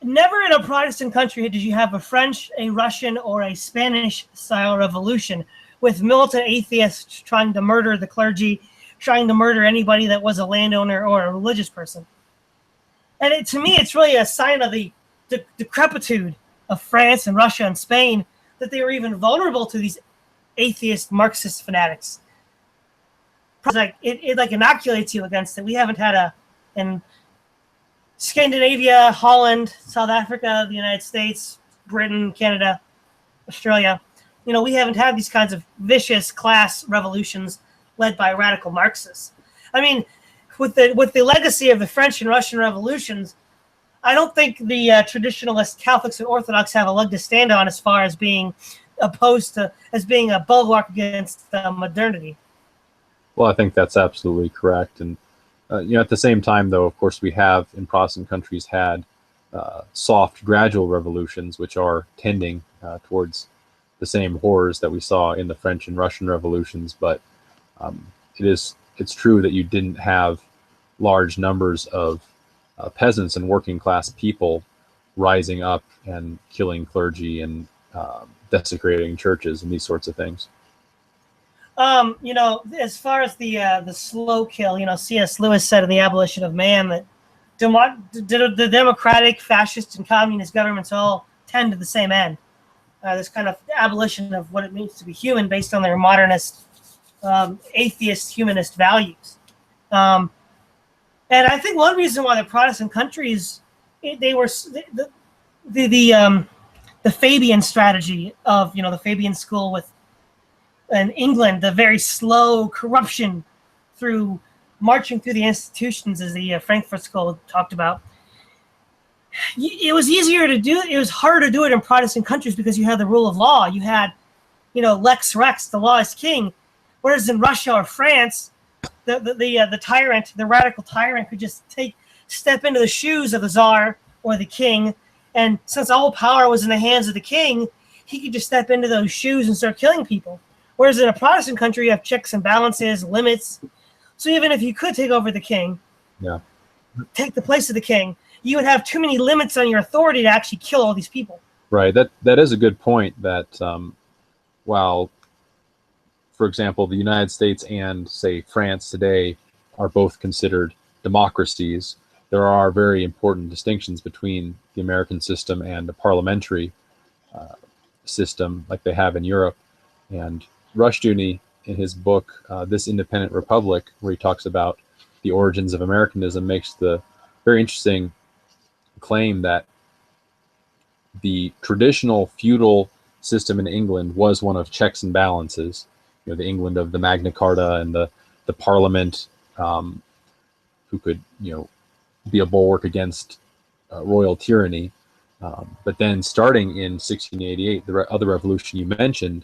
never in a Protestant country did you have a French, a Russian, or a Spanish-style revolution with militant atheists trying to murder the clergy, trying to murder anybody that was a landowner or a religious person. And to me, it's really a sign of the decrepitude of France and Russia and Spain that they were even vulnerable to these atheist Marxist fanatics. It inoculates you against it. We haven't had in Scandinavia, Holland, South Africa, the United States, Britain, Canada, Australia. We haven't had these kinds of vicious class revolutions led by radical Marxists. I mean, with the legacy of the French and Russian revolutions, I don't think the traditionalist Catholics and Orthodox have a leg to stand on as far as being being a bulwark against modernity.
Well, I think that's absolutely correct. And at the same time, though, of course, we have in Protestant countries had soft, gradual revolutions, which are tending towards the same horrors that we saw in the French and Russian revolutions. But it's true that you didn't have large numbers of peasants and working class people rising up and killing clergy and desecrating churches and these sorts of things.
As far as the slow kill, C.S. Lewis said in The Abolition of Man that the democratic, fascist, and communist governments all tend to the same end. This kind of abolition of what it means to be human based on their modernist, atheist, humanist values. And I think one reason why the Protestant countries, they were the Fabian strategy of the Fabian school in England, the very slow corruption through marching through the institutions, as the Frankfurt School talked about. It was easier to do. It was harder to do it in Protestant countries because you had the rule of law. You had, lex rex, the law is king. Whereas in Russia or France, the tyrant, the radical tyrant, could just step into the shoes of the czar or the king, and since all power was in the hands of the king, he could just step into those shoes and start killing people. Whereas in a Protestant country, you have checks and balances, limits. So even if you could take over the king, take the place of the king, you would have too many limits on your authority to actually kill all these people.
Right. That is a good point. That while, for example, the United States and, say, France today are both considered democracies, there are very important distinctions between the American system and a parliamentary system like they have in Europe. And Rushdoony, in his book, This Independent Republic, where he talks about the origins of Americanism, makes the very interesting claim that the traditional feudal system in England was one of checks and balances. The England of the Magna Carta and the Parliament, who could be a bulwark against royal tyranny. But then, starting in 1688, the other revolution you mentioned,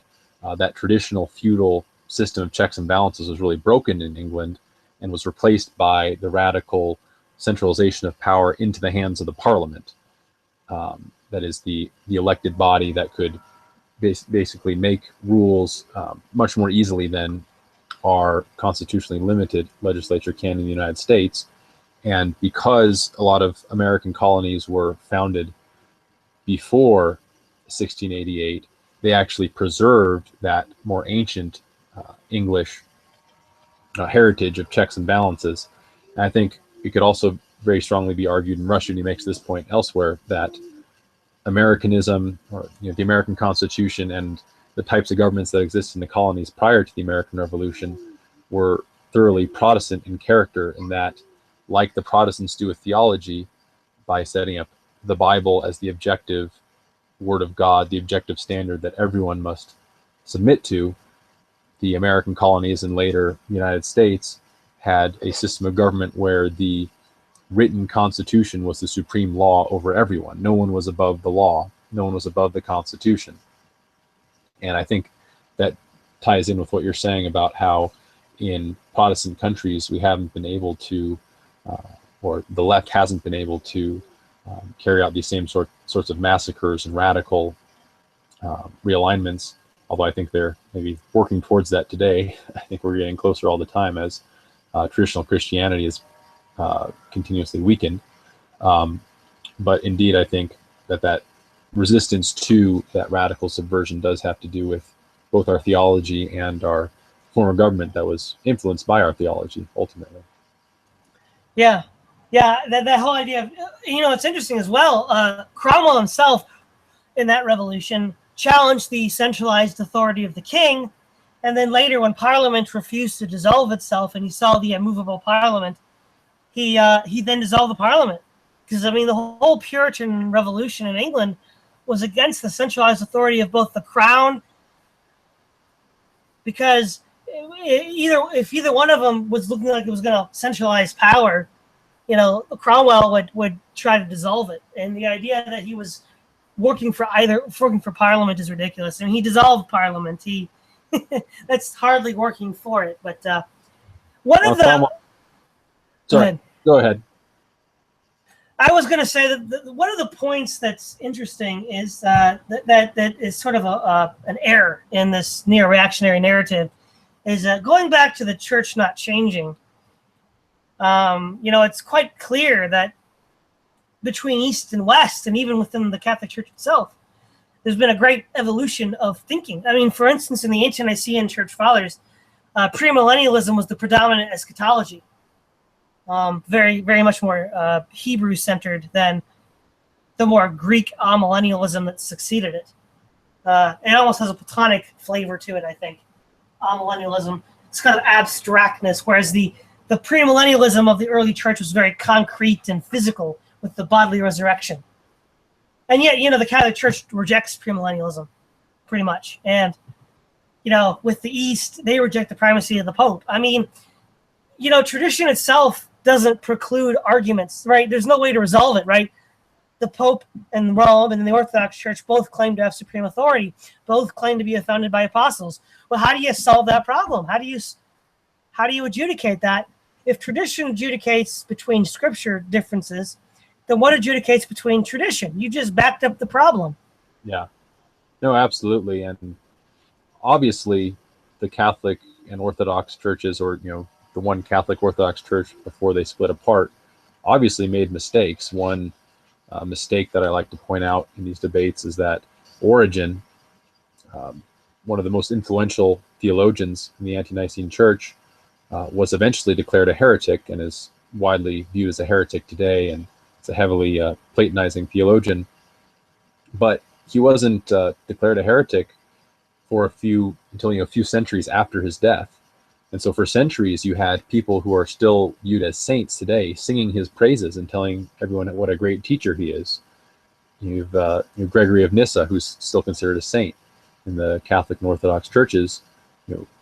that traditional feudal system of checks and balances was really broken in England and was replaced by the radical centralization of power into the hands of the Parliament. That is the elected body that could basically make rules much more easily than are constitutionally limited legislature can in the United States. And because a lot of American colonies were founded before 1688, they actually preserved that more ancient English heritage of checks and balances. And I think it could also very strongly be argued, and Rushdoony makes this point elsewhere, that Americanism, or the American Constitution, and the types of governments that exist in the colonies prior to the American Revolution were thoroughly Protestant in character, in that, like the Protestants do with theology, by setting up the Bible as the objective Word of God, the objective standard that everyone must submit to, the American colonies and later the United States had a system of government where the written Constitution was the supreme law over everyone. No one was above the law. No one was above the Constitution. And I think that ties in with what you're saying about how in Protestant countries we haven't been able to, or the left hasn't been able to, carry out these same sorts of massacres and radical realignments. Although I think they're maybe working towards that today. I think we're getting closer all the time as traditional Christianity is continuously weakened. But indeed, I think that resistance to that radical subversion does have to do with both our theology and our form of government that was influenced by our theology, ultimately.
Yeah. That whole idea of, it's interesting as well. Cromwell himself, in that revolution, challenged the centralized authority of the king, and then later, when Parliament refused to dissolve itself, and he saw the immovable Parliament, he then dissolved the Parliament, because the whole Puritan revolution in England was against the centralized authority of both the crown, because if either one of them was looking like it was going to centralize power, Cromwell would try to dissolve it. And the idea that he was working for Parliament is ridiculous. He dissolved Parliament. That's hardly working for it. But
Go ahead.
I was going to say that one of the points that's interesting is that is sort of an error in this neo-reactionary narrative is going back to the church not changing. It's quite clear that between East and West, and even within the Catholic Church itself, there's been a great evolution of thinking. For instance, in the ancient Nicene Church Fathers, premillennialism was the predominant eschatology. Very, very much more Hebrew-centered than the more Greek amillennialism that succeeded it. It almost has a Platonic flavor to it, I think. Amillennialism, it's kind of abstractness, whereas the premillennialism of the early church was very concrete and physical with the bodily resurrection. And yet, the Catholic Church rejects premillennialism pretty much. And, with the East, they reject the primacy of the Pope. Tradition itself doesn't preclude arguments, right? There's no way to resolve it, right? The Pope and Rome and the Orthodox Church both claim to have supreme authority, both claim to be founded by apostles. Well, how do you solve that problem? How do you adjudicate that? If tradition adjudicates between scripture differences, then what adjudicates between tradition? You just backed up the problem.
Yeah. No, absolutely. And obviously the Catholic and Orthodox churches, or, the one Catholic Orthodox church before they split apart, obviously made mistakes. One mistake that I like to point out in these debates is that Origen, one of the most influential theologians in the ante-Nicene church, was eventually declared a heretic and is widely viewed as a heretic today, and it's a heavily Platonizing theologian. But he wasn't declared a heretic until a few centuries after his death. And so for centuries, you had people who are still viewed as saints today singing his praises and telling everyone what a great teacher he is. You've Gregory of Nyssa, who's still considered a saint in the Catholic and Orthodox churches,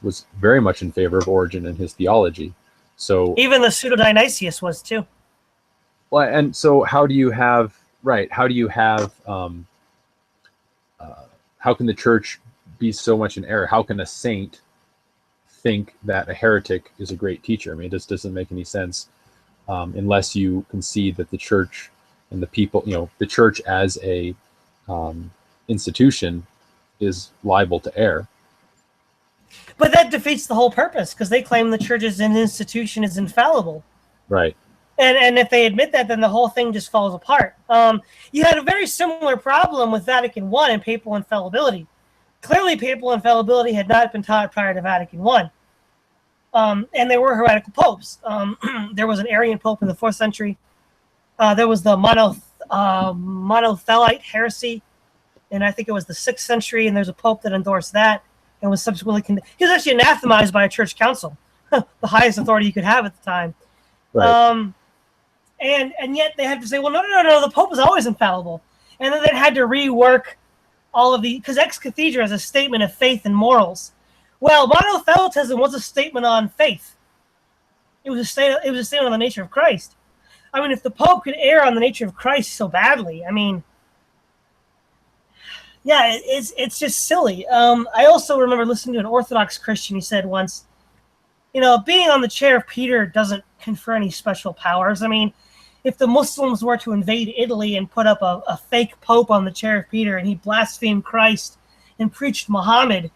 was very much in favor of Origen and his theology. So
even the Pseudo-Dionysius was too.
Well, and so how can the church be so much in error? How can a saint think that a heretic is a great teacher? It just doesn't make any sense unless you concede that the church and the people, the church as a institution is liable to err.
But that defeats the whole purpose, because they claim the church as an institution is infallible.
Right.
And if they admit that, then the whole thing just falls apart. You had a very similar problem with Vatican I and papal infallibility. Clearly, papal infallibility had not been taught prior to Vatican I. And there were heretical popes. There was an Arian pope in the 4th century. There was the monothelite heresy, and I think it was the 6th century, and there's a pope that endorsed that and was subsequently he was actually anathematized by a church council, the highest authority you could have at the time.
Right.
And yet they have to say, well, no, the pope was always infallible. And then they had to rework all of the, because ex cathedra is a statement of faith and morals. Well, monothelitism was a statement on faith. It was a statement on the nature of Christ. I mean, if the Pope could err on the nature of Christ so badly, I mean, yeah, it's just silly. I also remember listening to an Orthodox Christian who said once, being on the chair of Peter doesn't confer any special powers. I mean, if the Muslims were to invade Italy and put up a fake Pope on the chair of Peter and he blasphemed Christ and preached Muhammad,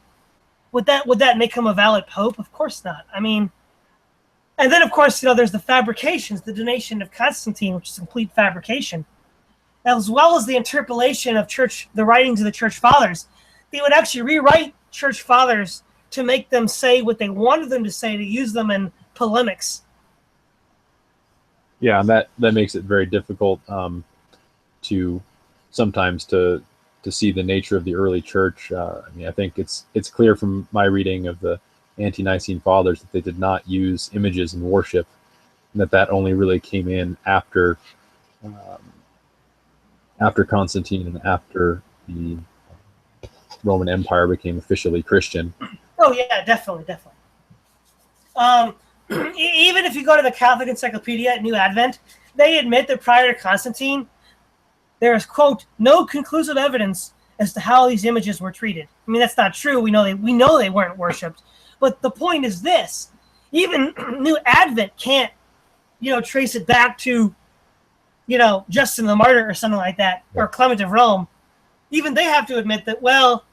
would that make him a valid Pope? Of course not. I mean, and then, of course, there's the fabrications, the donation of Constantine, which is a complete fabrication, as well as the interpolation of the writings of the church fathers. They would actually rewrite church fathers to make them say what they wanted them to say, to use them in polemics.
Yeah, and that makes it very difficult to sometimes to see the nature of the early church. I mean, I think it's clear from my reading of the Ante-Nicene Fathers that they did not use images in worship, and that only really came in after Constantine and after the Roman Empire became officially Christian.
Oh yeah, definitely. Even if you go to the Catholic Encyclopedia at New Advent, they admit that prior to Constantine, there is, quote, no conclusive evidence as to how these images were treated. I mean, that's not true. We know they weren't worshipped. But the point is this: even New Advent can't, trace it back to, Justin the Martyr or something like that, or Clement of Rome. Even they have to admit that, well,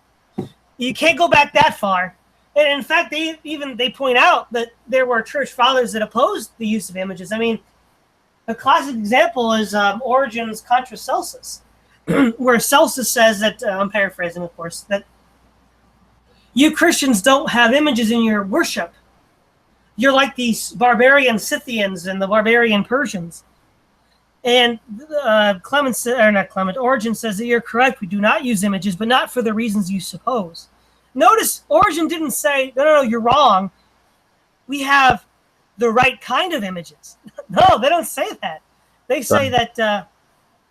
you can't go back that far. And in fact, they point out that there were church fathers that opposed the use of images. I mean, a classic example is Origen's Contra Celsus, where Celsus says that, I'm paraphrasing, of course, that you Christians don't have images in your worship. You're like these barbarian Scythians and the barbarian Persians. And Origen says that you're correct. We do not use images, but not for the reasons you suppose. Notice Origen didn't say, no, you're wrong. We have the right kind of images. No, they don't say that. They say that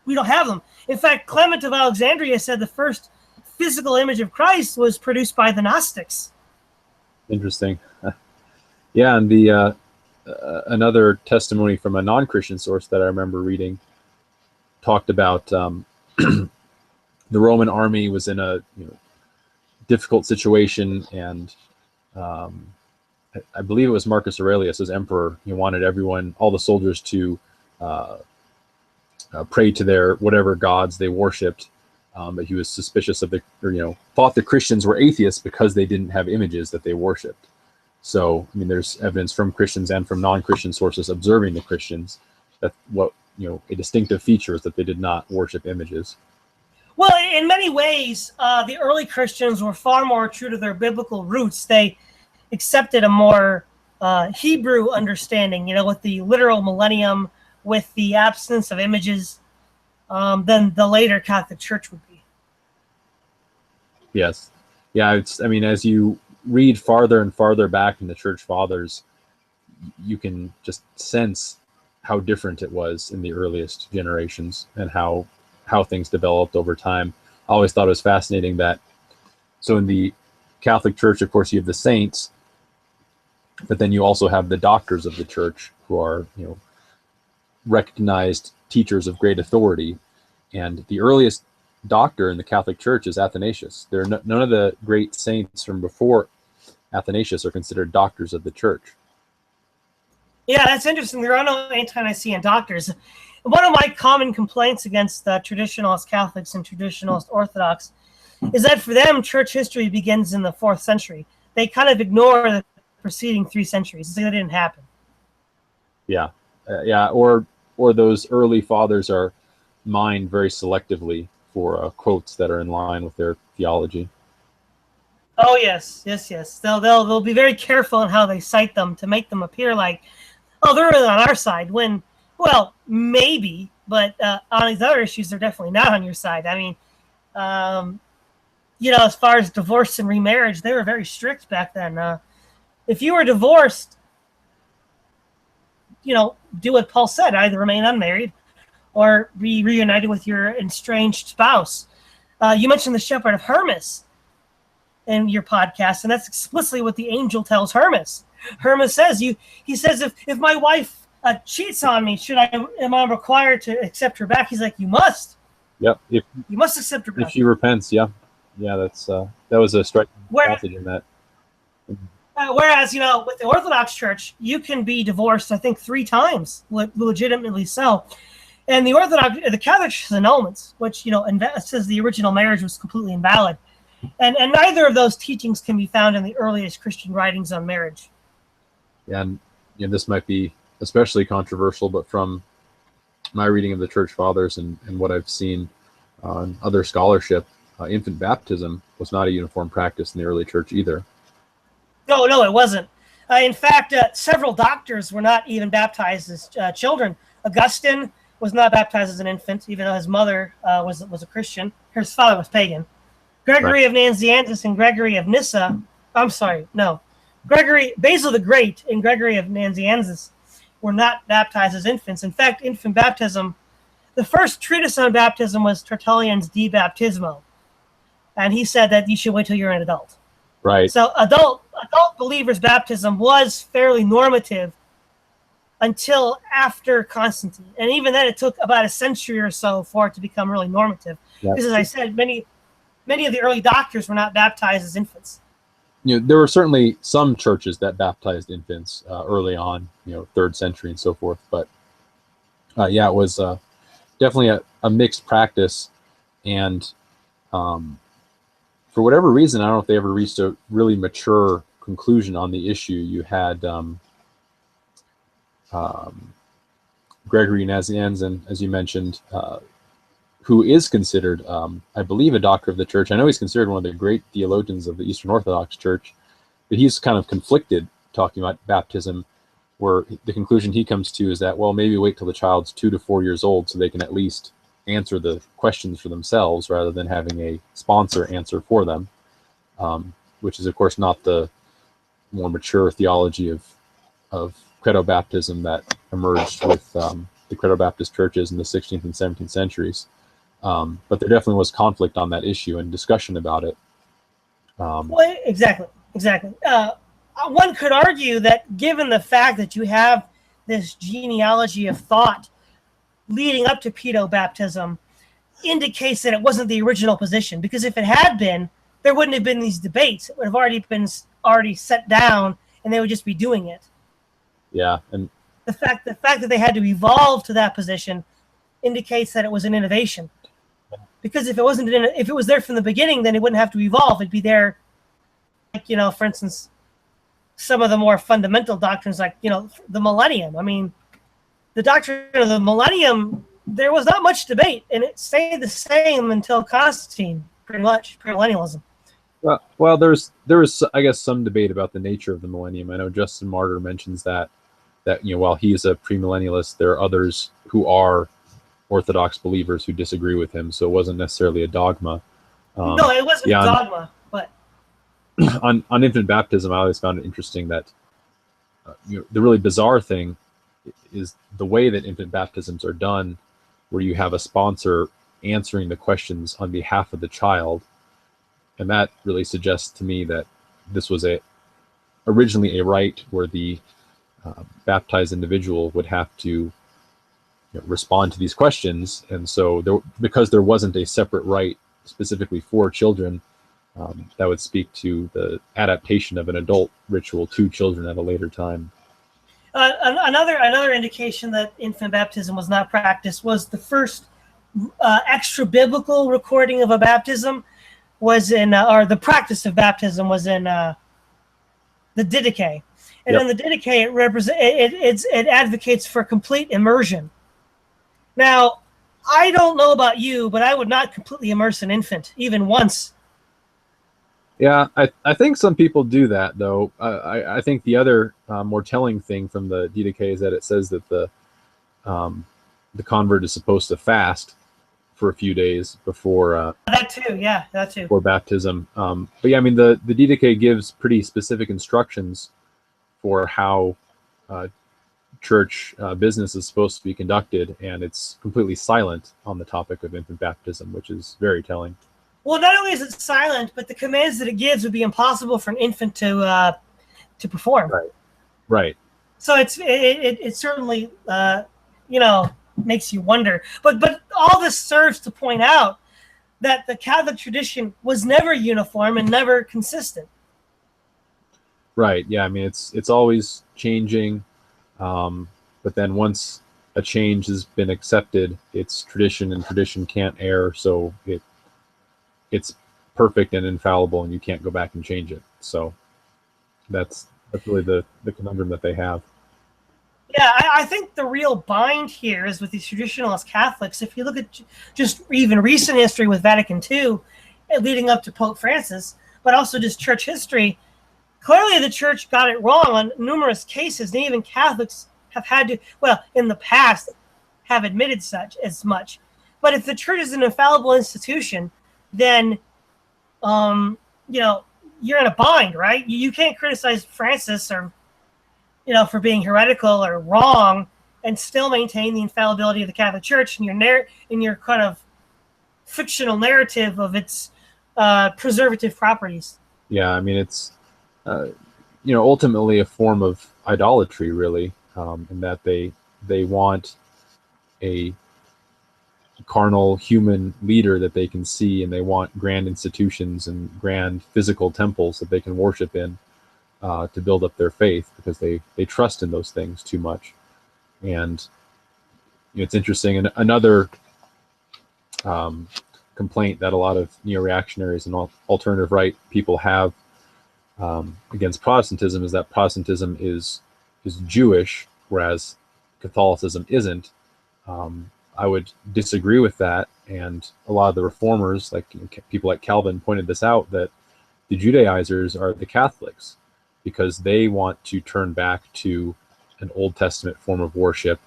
we don't have them. In fact, Clement of Alexandria said the first physical image of Christ was produced by the Gnostics.
Interesting. Yeah, and the another testimony from a non-Christian source that I remember reading talked about the Roman army was in a difficult situation, and I believe it was Marcus Aurelius as emperor. He wanted all the soldiers to pray to their whatever gods they worshipped, but he was suspicious of thought the Christians were atheists because they didn't have images that they worshipped. So, I mean, there's evidence from Christians and from non-Christian sources observing the Christians that a distinctive feature is that they did not worship images.
Well, in many ways, the early Christians were far more true to their biblical roots. They accepted a more Hebrew understanding, with the literal millennium, with the absence of images, than the later Catholic Church would be.
Yes. Yeah, as you read farther and farther back in the Church Fathers, you can just sense how different it was in the earliest generations and how things developed over time. I always thought it was fascinating that, so in the Catholic Church, of course, you have the saints, but then you also have the doctors of the church who are, recognized teachers of great authority. And the earliest doctor in the Catholic Church is Athanasius. None of the great saints from before Athanasius are considered doctors of the church.
Yeah, that's interesting. There are no Ante-Nicene doctors. One of my common complaints against traditionalist Catholics and traditionalist Orthodox is that for them, church history begins in the 4th century. they kind of ignore the preceding 3 centuries. It's like that didn't happen.
Yeah, or those early fathers are mined very selectively for quotes that are in line with their theology.
Oh yes. They'll be very careful in how they cite them to make them appear like, oh, they're really on our side. When, well, maybe, but on these other issues, they're definitely not on your side. I mean, as far as divorce and remarriage, they were very strict back then. If you were divorced, do what Paul said: either remain unmarried or be reunited with your estranged spouse. You mentioned the shepherd of Hermas in your podcast, and that's explicitly what the angel tells Hermas. Hermas says, he says, if my wife cheats on me, am I required to accept her back? He's like, you must.
Yep.
You must accept her back.
If she repents, yeah, that's that was a striking passage in that.
Whereas, with the Orthodox Church, you can be divorced, I think, 3 times, legitimately so. And the Catholic Church has annulments, which, says the original marriage was completely invalid. And neither of those teachings can be found in the earliest Christian writings on marriage.
Yeah, and this might be especially controversial, but from my reading of the Church Fathers and what I've seen on other scholarship, infant baptism was not a uniform practice in the early church either.
No, it wasn't. In fact, several doctors were not even baptized as children. Augustine was not baptized as an infant, even though his mother was a Christian. His father was pagan. Gregory of Nazianzus and Gregory of Nyssa, Basil the Great and Gregory of Nazianzus were not baptized as infants. In fact, infant baptism, the first treatise on baptism was Tertullian's De Baptismo. And he said that you should wait till you're an adult.
Right.
So adult believers' baptism was fairly normative until after Constantine. And even then, it took about a century or so for it to become really normative. Yep. Because as I said, many of the early doctors were not baptized as infants.
There were certainly some churches that baptized infants early on, 3rd century and so forth. But it was definitely a mixed practice. And for whatever reason, I don't know if they ever reached a really mature conclusion on the issue. You had Gregory Nazianzen, as you mentioned, who is considered, I believe, a doctor of the church. I know he's considered one of the great theologians of the Eastern Orthodox Church, but he's kind of conflicted talking about baptism, where the conclusion he comes to is that, well, maybe wait till the child's 2 to 4 years old so they can at least answer the questions for themselves rather than having a sponsor answer for them, which is, of course, not the more mature theology of credo baptism that emerged with the credo Baptist churches in the 16th and 17th centuries. But there definitely was conflict on that issue and discussion about it.
Well, exactly. One could argue that given the fact that you have this genealogy of thought leading up to pedo-baptism indicates that it wasn't the original position, because if it had been, there wouldn't have been these debates. It would have already been set down, and they would just be doing it.
Yeah, and
the fact that they had to evolve to that position indicates that it was an innovation. Because if it was there from the beginning, then it wouldn't have to evolve. It'd be there, like, for instance, some of the more fundamental doctrines, like, the millennium. I mean, the doctrine of the millennium, there was not much debate, and it stayed the same until Constantine, pretty much, premillennialism.
Well, there was, I guess, some debate about the nature of the millennium. I know Justin Martyr mentions that while he is a premillennialist, there are others who are Orthodox believers who disagree with him, so it wasn't necessarily a dogma.
No, it wasn't a dogma, but
on infant baptism, I always found it interesting that the really bizarre thing is the way that infant baptisms are done, where you have a sponsor answering the questions on behalf of the child, and that really suggests to me that this was originally a rite where the baptized individual would have to respond to these questions, and so because there wasn't a separate rite specifically for children, that would speak to the adaptation of an adult ritual to children at a later time.
Another indication that infant baptism was not practiced was the first extra biblical recording of a baptism was in, or the practice of baptism was in the Didache. And
Yep.
in the Didache, it advocates for complete immersion. Now, I don't know about you, but I would not completely immerse an infant, even once.
Yeah, I think some people do that, though. I think the other more telling thing from the Didache is that it says that the convert is supposed to fast for a few days before
That too, yeah, that too.
before baptism. But yeah, I mean the Didache gives pretty specific instructions for how church business is supposed to be conducted, and it's completely silent on the topic of infant baptism, which is very telling.
Well, not only is it silent, but the commands that it gives would be impossible for an infant to perform.
Right.
So it certainly makes you wonder. But all this serves to point out that the Catholic tradition was never uniform and never consistent.
Right. Yeah. I mean, it's always changing, but then once a change has been accepted, it's tradition, and tradition can't err. So it's perfect and infallible, and you can't go back and change it. So that's really the conundrum that they have.
Yeah, I think the real bind here is with these traditionalist Catholics. If you look at just even recent history with Vatican II, leading up to Pope Francis, but also just church history, clearly the church got it wrong on numerous cases, and even Catholics have had to, well, in the past, have admitted such as much. But if the church is an infallible institution, then, you're in a bind, right? You can't criticize Francis or for being heretical or wrong, and still maintain the infallibility of the Catholic Church in your kind of fictional narrative of its preservative properties.
Yeah, I mean it's ultimately a form of idolatry, really, in that they want a carnal human leader that they can see, and they want grand institutions and grand physical temples that they can worship in. To build up their faith, because they trust in those things too much. And it's interesting. And another complaint that a lot of neo-reactionaries and alternative right people have against Protestantism is that Protestantism is Jewish, whereas Catholicism isn't. I would disagree with that, and a lot of the reformers, like people like Calvin, pointed this out, that the Judaizers are the Catholics, because they want to turn back to an Old Testament form of worship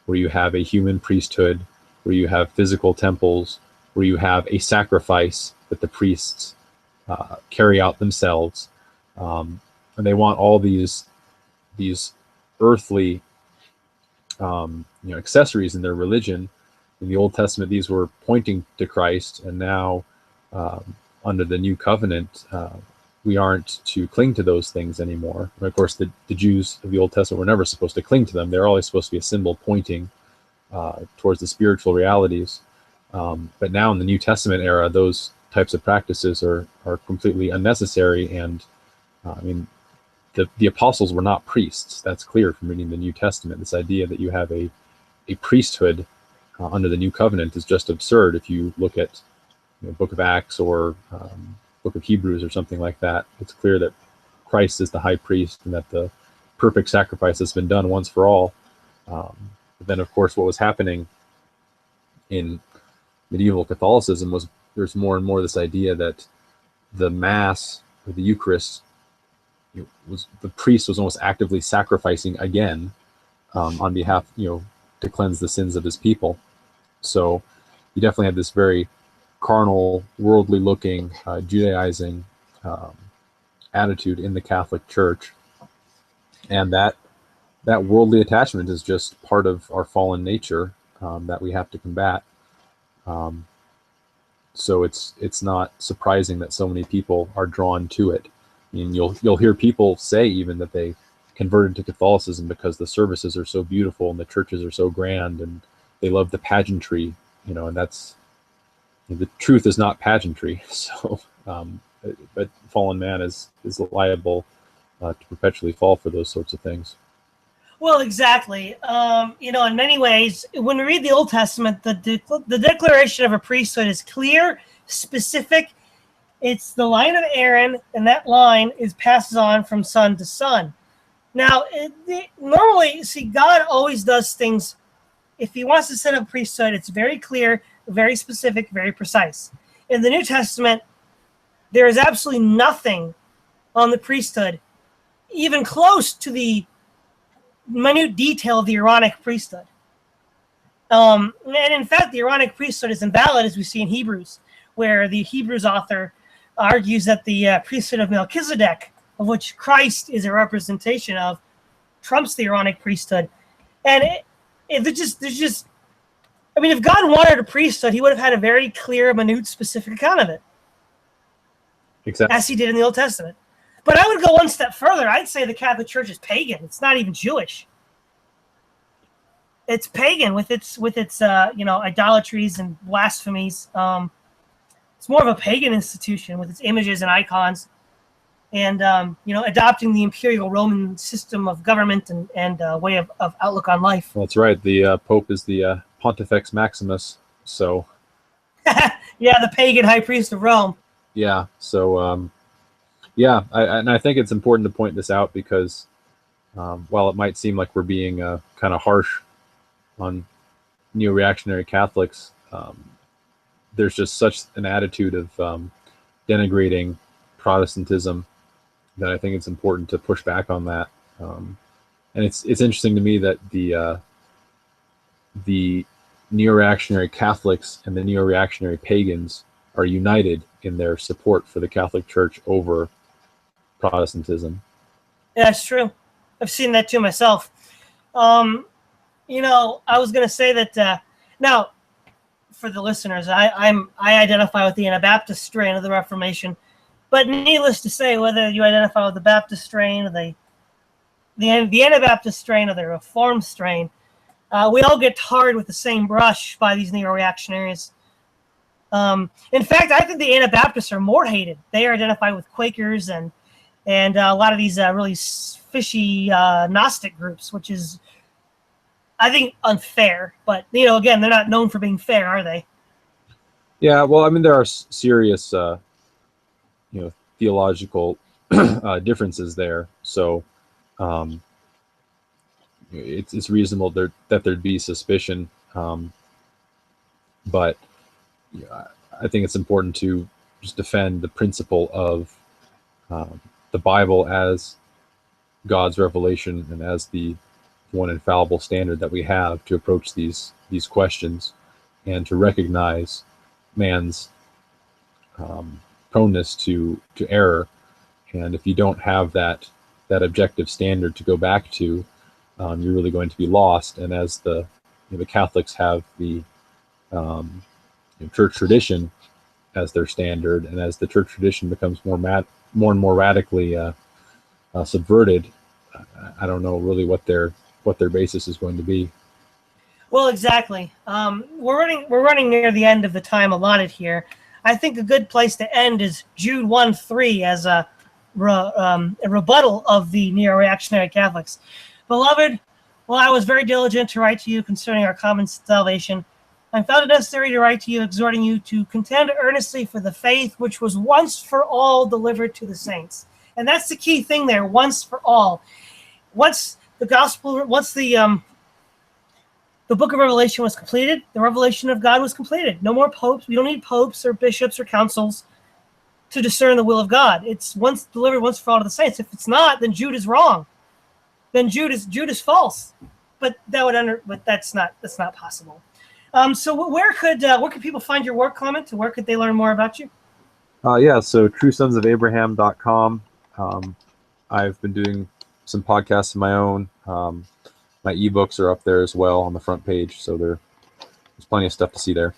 where you have a human priesthood, where you have physical temples, where you have a sacrifice that the priests carry out themselves. And they want all these earthly accessories in their religion. In the Old Testament, these were pointing to Christ, and now under the new covenant, we aren't to cling to those things anymore. And of course, the Jews of the Old Testament were never supposed to cling to them. They're always supposed to be a symbol pointing towards the spiritual realities. But now in the New Testament era, those types of practices are completely unnecessary. And the apostles were not priests. That's clear from reading the New Testament. This idea that you have a priesthood under the new covenant is just absurd. If you look at Book of Acts or Book of Hebrews or something like that, it's clear that Christ is the high priest, and that the perfect sacrifice has been done once for all. But then, of course, what was happening in medieval Catholicism was there's more and more this idea that the Mass or the Eucharist, the priest was almost actively sacrificing again on behalf, to cleanse the sins of his people. So you definitely have this very carnal, worldly-looking, Judaizing attitude in the Catholic Church, and that worldly attachment is just part of our fallen nature that we have to combat. So it's not surprising that so many people are drawn to it. I mean, you'll hear people say even that they converted to Catholicism because the services are so beautiful and the churches are so grand, and they love the pageantry, and that's, the truth is not pageantry. So, but fallen man is liable to perpetually fall for those sorts of things.
Well, exactly. In many ways, when we read the Old Testament, the declaration of a priesthood is clear, specific, It's the line of Aaron, and that line passes on from son to son. Now, normally, see, God always does things. If he wants to set up priesthood, it's very clear, very specific, very precise. In the New Testament, there is absolutely nothing on the priesthood, even close to the minute detail of the Aaronic priesthood. And in fact, the Aaronic priesthood is invalid, as we see in Hebrews, where the Hebrews author argues that the priesthood of Melchizedek, of which Christ is a representation of, trumps the Aaronic priesthood. And there's just, I mean, if God wanted a priesthood, he would have had a very clear, minute, specific account of it.
Exactly.
As he did in the Old Testament. But I would go one step further. I'd say the Catholic Church is pagan. It's not even Jewish. It's pagan with its idolatries and blasphemies. It's more of a pagan institution with its images and icons, and adopting the imperial Roman system of government and way of outlook on life.
Well, that's right. The Pope is the Pontifex Maximus. So.
Yeah, the pagan high priest of Rome.
Yeah. So. I think it's important to point this out because while it might seem like we're being kind of harsh on neo-reactionary Catholics, there's just such an attitude of denigrating Protestantism that I think it's important to push back on that. And it's interesting to me that the neo-reactionary Catholics and the neo-reactionary pagans are united in their support for the Catholic Church over Protestantism.
Yeah, it's true. I've seen that too myself. I was going to say that now, for the listeners, I identify with the Anabaptist strain of the Reformation, but needless to say, whether you identify with the Baptist strain or the Anabaptist strain or the Reformed strain, we all get tarred with the same brush by these neo-reactionaries. In fact, I think the Anabaptists are more hated. They are identified with Quakers and a lot of these really fishy Gnostic groups, which is, I think, unfair. But, again, they're not known for being fair, are they?
Yeah, well, I mean, there are serious, theological differences there. So it's reasonable that there'd be suspicion. But I think it's important to just defend the principle of the Bible as God's revelation and as the one infallible standard that we have to approach these questions, and to recognize man's proneness to error. And if you don't have that objective standard to go back to, you're really going to be lost. And as the Catholics have the church tradition as their standard, and as the church tradition becomes more and more radically subverted, I don't know really what their basis is going to be.
Well, exactly. We're running near the end of the time allotted here. I think a good place to end is Jude 1:3 as a rebuttal of the neo-reactionary Catholics. Beloved, while I was very diligent to write to you concerning our common salvation, I found it necessary to write to you, exhorting you to contend earnestly for the faith which was once for all delivered to the saints. And that's the key thing there, once for all. Once the book of Revelation was completed, the revelation of God was completed. No more popes. We don't need popes or bishops or councils to discern the will of God. It's once delivered, once for all to the saints. If it's not, then Jude is wrong. Then Jude is false. But that's not possible. So where could people find your work, Clement? Where could they learn more about you?
So truesonsofAbraham.com. I've been doing some podcasts of my own. My ebooks are up there as well on the front page, so there's plenty of stuff to see there.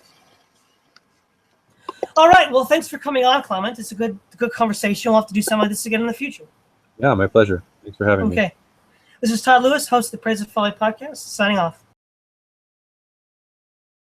All right. Well, thanks for coming on, Clement. It's a good conversation. We'll have to do something like this again in the future.
Yeah, my pleasure. Thanks for having me.
Okay. This is Todd Lewis, host of the Praise of Folly podcast, signing off.